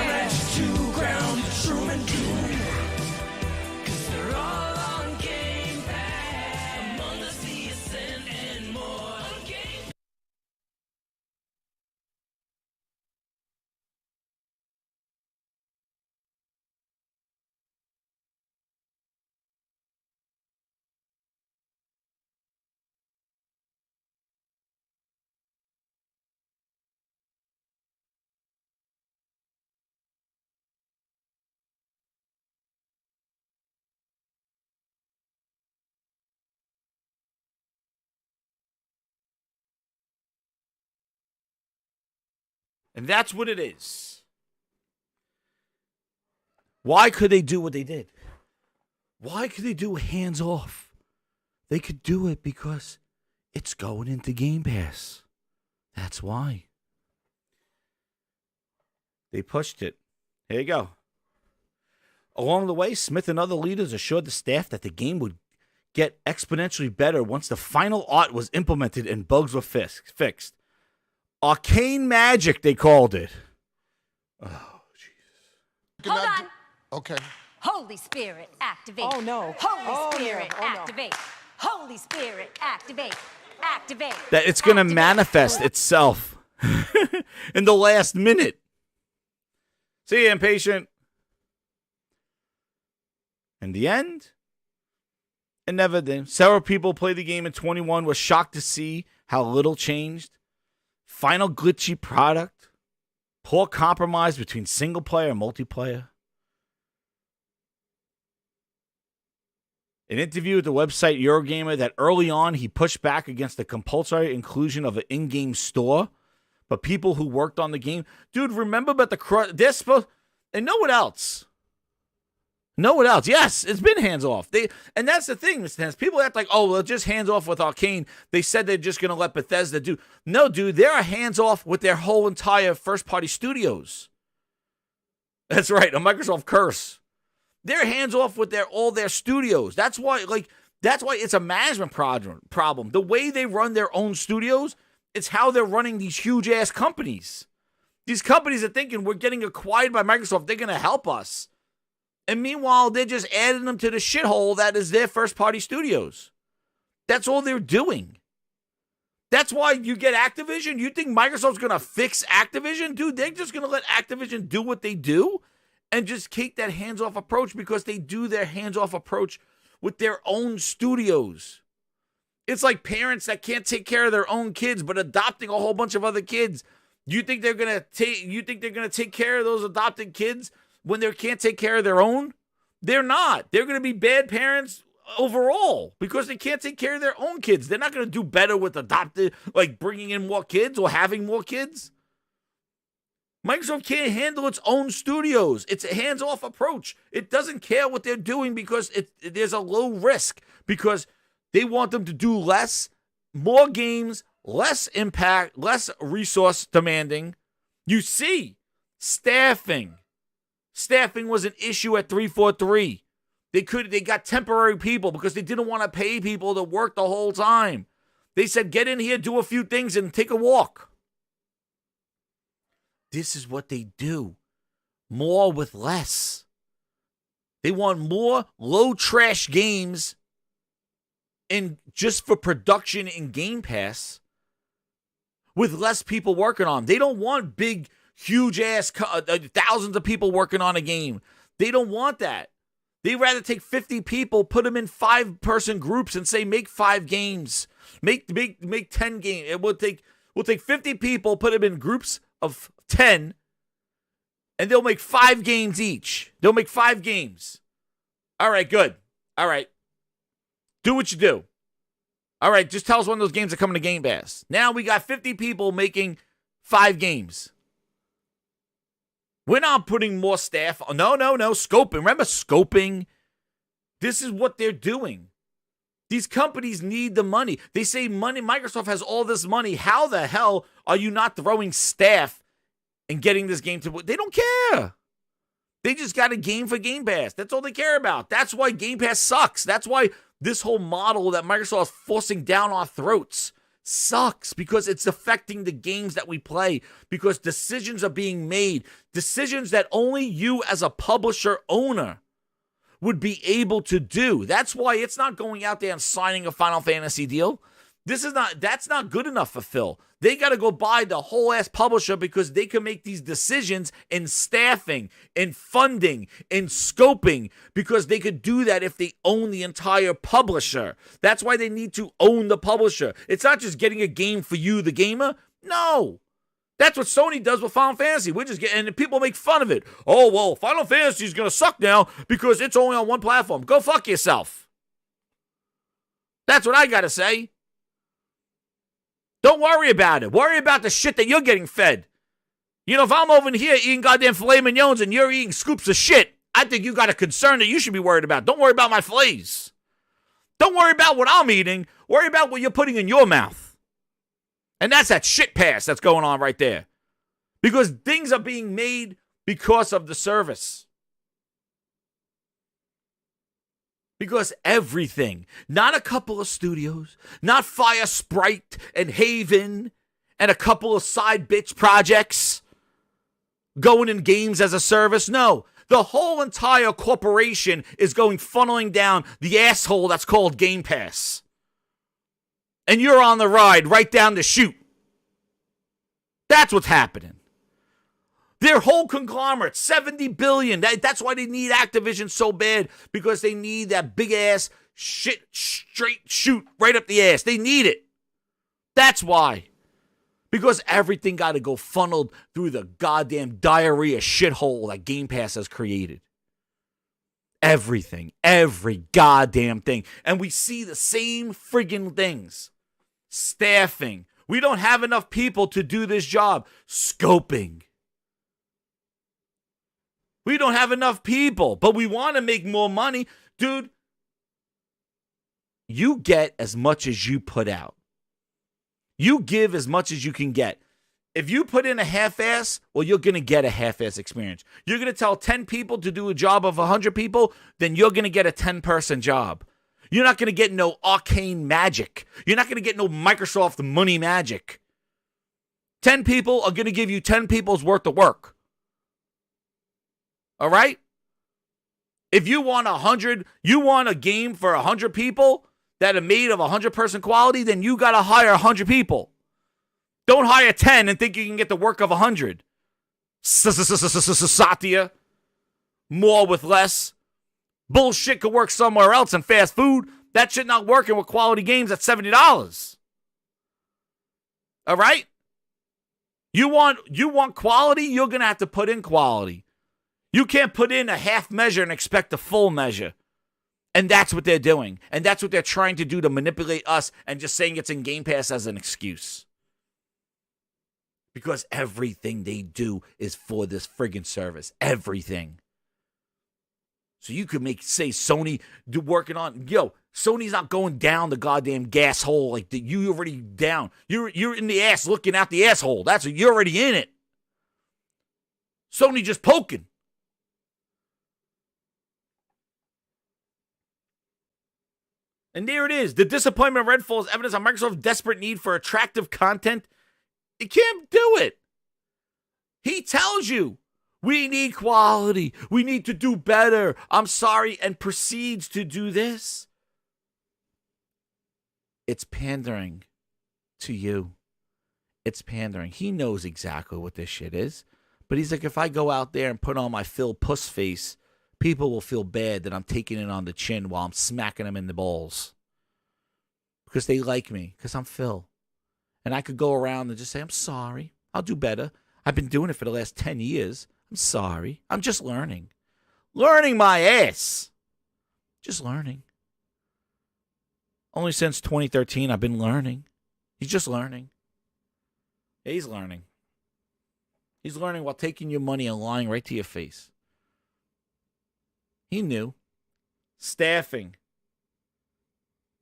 Ratchet 2, Ground, Shroom, and Doom. 'Cause they're all on Game Pass. Among Us, The Ascent, and more. And that's what it is. Why could they do what they did? Why could they do hands off? They could do it because it's going into Game Pass. That's why. They pushed it. Here you go. Along the way, Smith and other leaders assured the staff that the game would get exponentially better once the final art was implemented and bugs were fixed. Arcane magic, they called it. Oh, Jesus. Hold on. Okay. Holy Spirit, activate. Oh, no. Holy Spirit, no. Oh, no. activate. Holy Spirit, activate. Activate. That it's going to manifest itself in the last minute. See you, impatient. In the end, it never did. Several people played the game in 21 were shocked to see how little changed. Final glitchy product. Poor compromise between single player and multiplayer. An interview with the website Eurogamer that early on he pushed back against the compulsory inclusion of an in-game store. But people who worked on the game... Dude, remember about the... They're supposed... And know what else? Know what else? Yes, it's been hands off. And that's the thing, Mr. Hans. People act like, oh, well, just hands off with Arcane. They said they're just going to let Bethesda do. No, dude, they're hands off with their whole entire first-party studios. That's right, a Microsoft curse. They're hands off with all their studios. That's why it's a management problem. The way they run their own studios, it's how they're running these huge-ass companies. These companies are thinking we're getting acquired by Microsoft. They're going to help us. And meanwhile, they're just adding them to the shithole that is their first-party studios. That's all they're doing. That's why you get Activision. You think Microsoft's going to fix Activision? Dude, they're just going to let Activision do what they do and just take that hands-off approach because they do their hands-off approach with their own studios. It's like parents that can't take care of their own kids but adopting a whole bunch of other kids. You think they're going to take care of those adopted kids when they can't take care of their own? They're not. They're going to be bad parents overall because they can't take care of their own kids. They're not going to do better with adopted, like bringing in more kids or having more kids. Microsoft can't handle its own studios. It's a hands-off approach. It doesn't care what they're doing because there's a low risk because they want them to do less, more games, less impact, less resource demanding. You see, staffing. Staffing was an issue at 343. They got temporary people because they didn't want to pay people to work the whole time. They said, get in here, do a few things, and take a walk. This is what they do. More with less. They want more low trash games just for production in Game Pass with less people working on them. They don't want big, huge ass thousands of people working on a game. They don't want that. They'd rather take 50 people, put them in 5-person groups and say, make 5 games. Make 10 games. We'll take 50 people, put them in groups of 10, And they'll make 5 games each. They'll make 5 games. All right, good. All right. Do what you do. All right, just tell us when those games are coming to Game Pass. Now we got 50 people making 5 games. We're not putting more staff on. No. Scoping. Remember scoping? This is what they're doing. These companies need the money. They say money. Microsoft has all this money. How the hell are you not throwing staff and getting this game to... They don't care. They just got a game for Game Pass. That's all they care about. That's why Game Pass sucks. That's why this whole model that Microsoft is forcing down our throats sucks, because it's affecting the games that we play, because decisions are being made, decisions that only you as a publisher owner would be able to do. That's why it's not going out there and signing a Final Fantasy deal. That's not good enough for Phil. They got to go buy the whole ass publisher, because they can make these decisions in staffing, in funding, in scoping, because they could do that if they own the entire publisher. That's why they need to own the publisher. It's not just getting a game for you, the gamer. No. That's what Sony does with Final Fantasy. And people make fun of it. Oh, well, Final Fantasy is going to suck now because it's only on one platform. Go fuck yourself. That's what I got to say. Don't worry about it. Worry about the shit that you're getting fed. You know, if I'm over here eating goddamn filet mignons and you're eating scoops of shit, I think you got a concern that you should be worried about. Don't worry about my filets. Don't worry about what I'm eating. Worry about what you're putting in your mouth. And that's that shit pass that's going on right there. Because things are being made because of the service. Because everything, not a couple of studios, not Fire Sprite and Haven and a couple of side bitch projects going in games as a service. No, the whole entire corporation is funneling down the asshole that's called Game Pass. And you're on the ride right down the chute. That's what's happening. Their whole conglomerate, $70 billion. That's why they need Activision so bad, because they need that big ass shit straight shoot right up the ass. They need it. That's why. Because everything got to go funneled through the goddamn diarrhea shithole that Game Pass has created. Everything. Every goddamn thing. And we see the same friggin' things. Staffing. We don't have enough people to do this job. Scoping. We don't have enough people, but we want to make more money. Dude, you get as much as you put out. You give as much as you can get. If you put in a half-ass, well, you're going to get a half-ass experience. You're going to tell 10 people to do a job of 100 people, then you're going to get a 10-person job. You're not going to get no Arcane magic. You're not going to get no Microsoft money magic. 10 people are going to give you 10 people's worth of work. All right? If you want you want a game for 100 people that are made of 100-person quality, then you got to hire 100 people. Don't hire 10 and think you can get the work of 100. Satya. More with less. Bullshit could work somewhere else in fast food. That shit not working with quality games at $70. All right? You want quality? You're going to have to put in quality. You can't put in a half measure and expect a full measure. And that's what they're doing. And that's what they're trying to do to manipulate us and just saying it's in Game Pass as an excuse. Because everything they do is for this friggin' service. Everything. So you could say Sony working on, Sony's not going down the goddamn gas hole like you already down. You're in the ass looking out the asshole. That's what you're already in it. Sony just poking. And there it is. The disappointment of Redfall is evidence of Microsoft's desperate need for attractive content. It can't do it. He tells you, we need quality. We need to do better. I'm sorry, and proceeds to do this. It's pandering to you. It's pandering. He knows exactly what this shit is. But he's like, if I go out there and put on my Phil Puss face, people will feel bad that I'm taking it on the chin while I'm smacking them in the balls. Because they like me. Because I'm Phil. And I could go around and just say, I'm sorry. I'll do better. I've been doing it for the last 10 years. I'm sorry. I'm just learning. Learning my ass. Just learning. Only since 2013 I've been learning. He's just learning. Yeah, he's learning. He's learning while taking your money and lying right to your face. He knew. Staffing.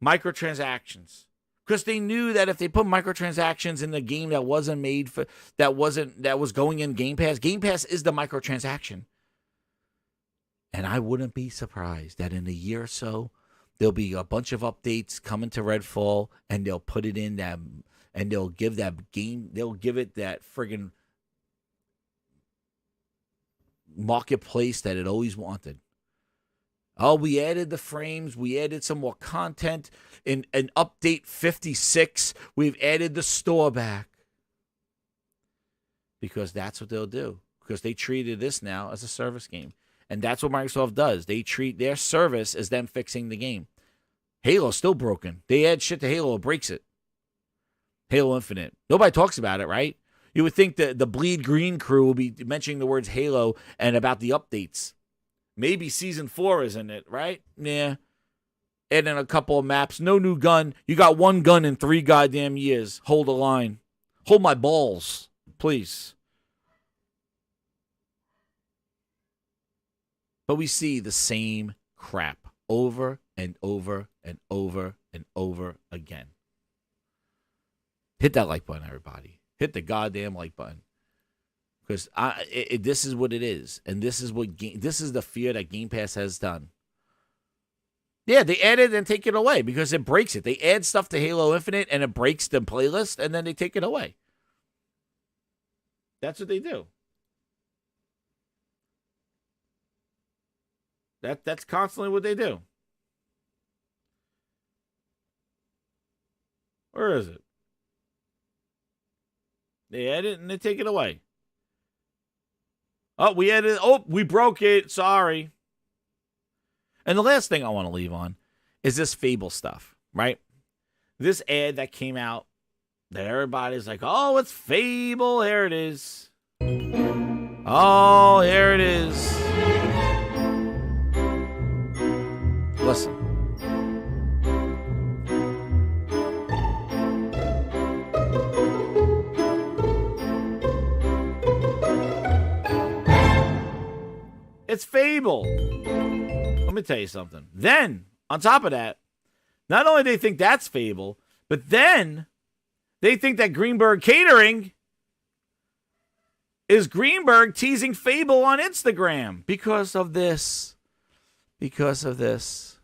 Microtransactions. Because they knew that if they put microtransactions in the game that wasn't made for, that was going in Game Pass is the microtransaction. And I wouldn't be surprised that in a year or so, there'll be a bunch of updates coming to Redfall, and they'll put it in that, and they'll give that game, they'll give it that friggin' marketplace that it always wanted. Oh, we added the frames. We added some more content. In update 56, we've added the store back. Because that's what they'll do. Because they treated this now as a service game. And that's what Microsoft does. They treat their service as them fixing the game. Halo's still broken. They add shit to Halo, it breaks it. Halo Infinite. Nobody talks about it, right? You would think that the Bleed Green crew will be mentioning the words Halo and about the updates. Maybe Season 4 is in it, right? Yeah. And then a couple of maps. No new gun. You got one gun in 3 goddamn years. Hold the line. Hold my balls, please. But we see the same crap over and over and over and over again. Hit that like button, everybody. Hit the goddamn like button. Because this is what it is. And this is the fear that Game Pass has done. Yeah, they add it and take it away because it breaks it. They add stuff to Halo Infinite and it breaks the playlist and then they take it away. That's what they do. That's constantly what they do. Where is it? They add it and they take it away. Oh, we added. Oh, we broke it. Sorry. And the last thing I want to leave on is this Fable stuff, right? This ad that came out that everybody's like, oh, it's Fable. Here it is. Oh, here it is. Listen. It's Fable. Let me tell you something. Then, on top of that, not only do they think that's Fable, but then they think that Greenberg Catering is Greenberg teasing Fable on Instagram because of this. Because of this.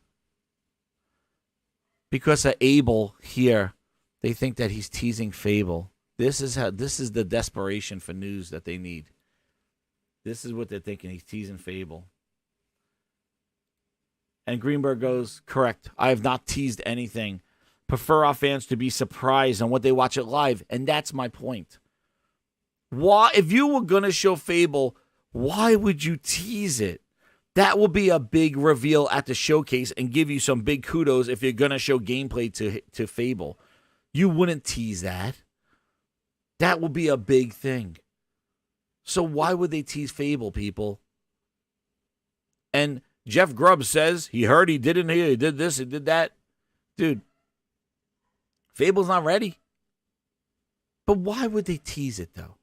Because of Abel here. They think that he's teasing Fable. This is the desperation for news that they need. This is what they're thinking. He's teasing Fable. And Greenberg goes, correct. I have not teased anything. Prefer our fans to be surprised on what they watch it live. And that's my point. Why, if you were going to show Fable, why would you tease it? That will be a big reveal at the showcase and give you some big kudos if you're going to show gameplay to Fable. You wouldn't tease that. That will be a big thing. So why would they tease Fable, people? And Jeff Grubb says he heard he didn't hear, he did this, he did that. Dude, Fable's not ready. But why would they tease it, though?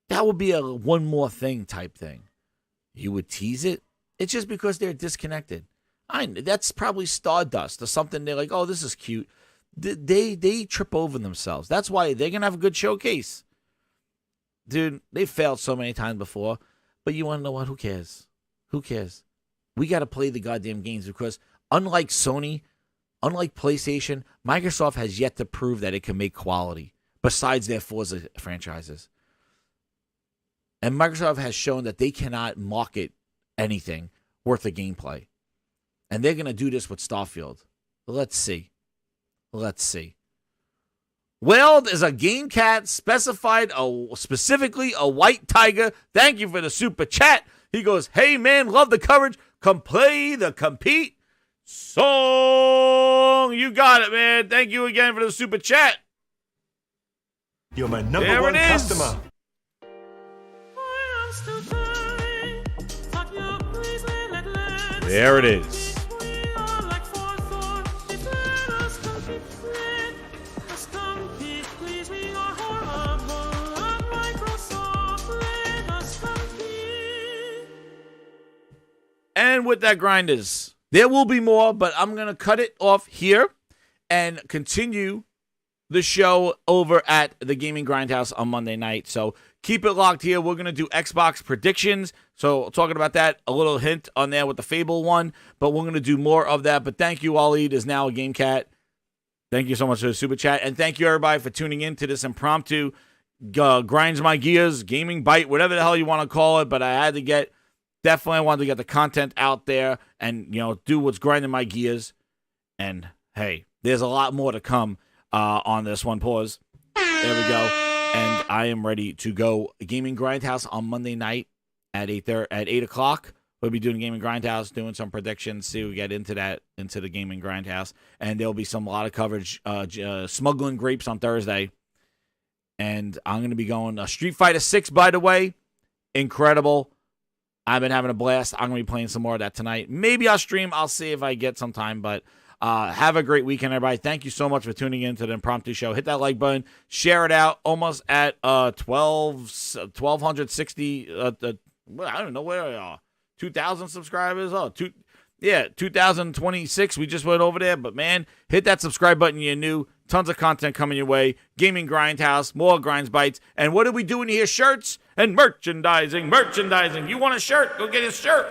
That would be a one more thing type thing. You would tease it? It's just because they're disconnected. That's probably Stardust or something. They're like, oh, this is cute. They trip over themselves. That's why they're going to have a good showcase. Dude, they failed so many times before. But you want to know what? Who cares? Who cares? We got to play the goddamn games because unlike Sony, unlike PlayStation, Microsoft has yet to prove that it can make quality besides their Forza franchises. And Microsoft has shown that they cannot market anything worth of gameplay. And they're going to do this with Starfield. Let's see. Let's see. Weld is a game cat specified specifically a white tiger. Thank you for the super chat. He goes, hey, man, love the coverage. Come play the compete song. You got it, man. Thank you again for the super chat. You're my number one customer. There it is. And with that, grinders, there will be more, but I'm going to cut it off here and continue the show over at the Gaming Grindhouse on Monday night. So keep it locked here. We're going to do Xbox predictions. So talking about that, a little hint on there with the Fable one, but we're going to do more of that. But thank you, Waleed is now a Game Cat. Thank you so much for the super chat. And thank you, everybody, for tuning in to this impromptu Grinds My Gears, Gaming Bite, whatever the hell you want to call it. But I had to get, definitely wanted to get the content out there and, you know, do what's grinding my gears. And, hey, there's a lot more to come on this one. Pause. There we go. And I am ready to go. Gaming Grindhouse on Monday night at 8 o'clock. We'll be doing Gaming Grindhouse, doing some predictions. See if we get into that, into the Gaming Grindhouse. And there'll be a lot of coverage. Smuggling Grapes on Thursday. And I'm going to be going Street Fighter 6, by the way. Incredible. I've been having a blast. I'm going to be playing some more of that tonight. Maybe I'll stream. I'll see if I get some time. But have a great weekend, everybody. Thank you so much for tuning in to the Impromptu Show. Hit that like button. Share it out. Almost at 1,260. I don't know where they are. 2,000 subscribers. 2,026. We just went over there. But, man, hit that subscribe button. You're new. Tons of content coming your way. Gaming Grindhouse. More Grinds Bites. And what are we doing here? Shirts and merchandising. Merchandising. You want a shirt? Go get a shirt.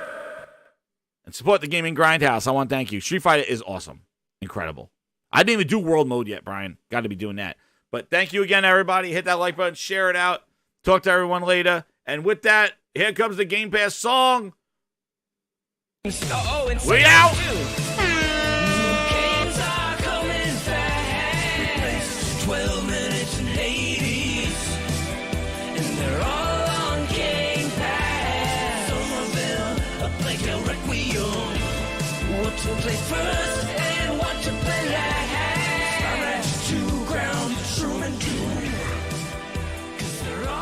And support the Gaming Grindhouse. I want to thank you. Street Fighter is awesome. Incredible. I didn't even do World Mode yet, Brian. Got to be doing that. But thank you again, everybody. Hit that like button. Share it out. Talk to everyone later. And with that, here comes the Game Pass song. We out. Games are coming fast. 12 minutes and Hades, and they're all on Game Pass. Somerville, a Plague Tale Requiem. What to play first and what to play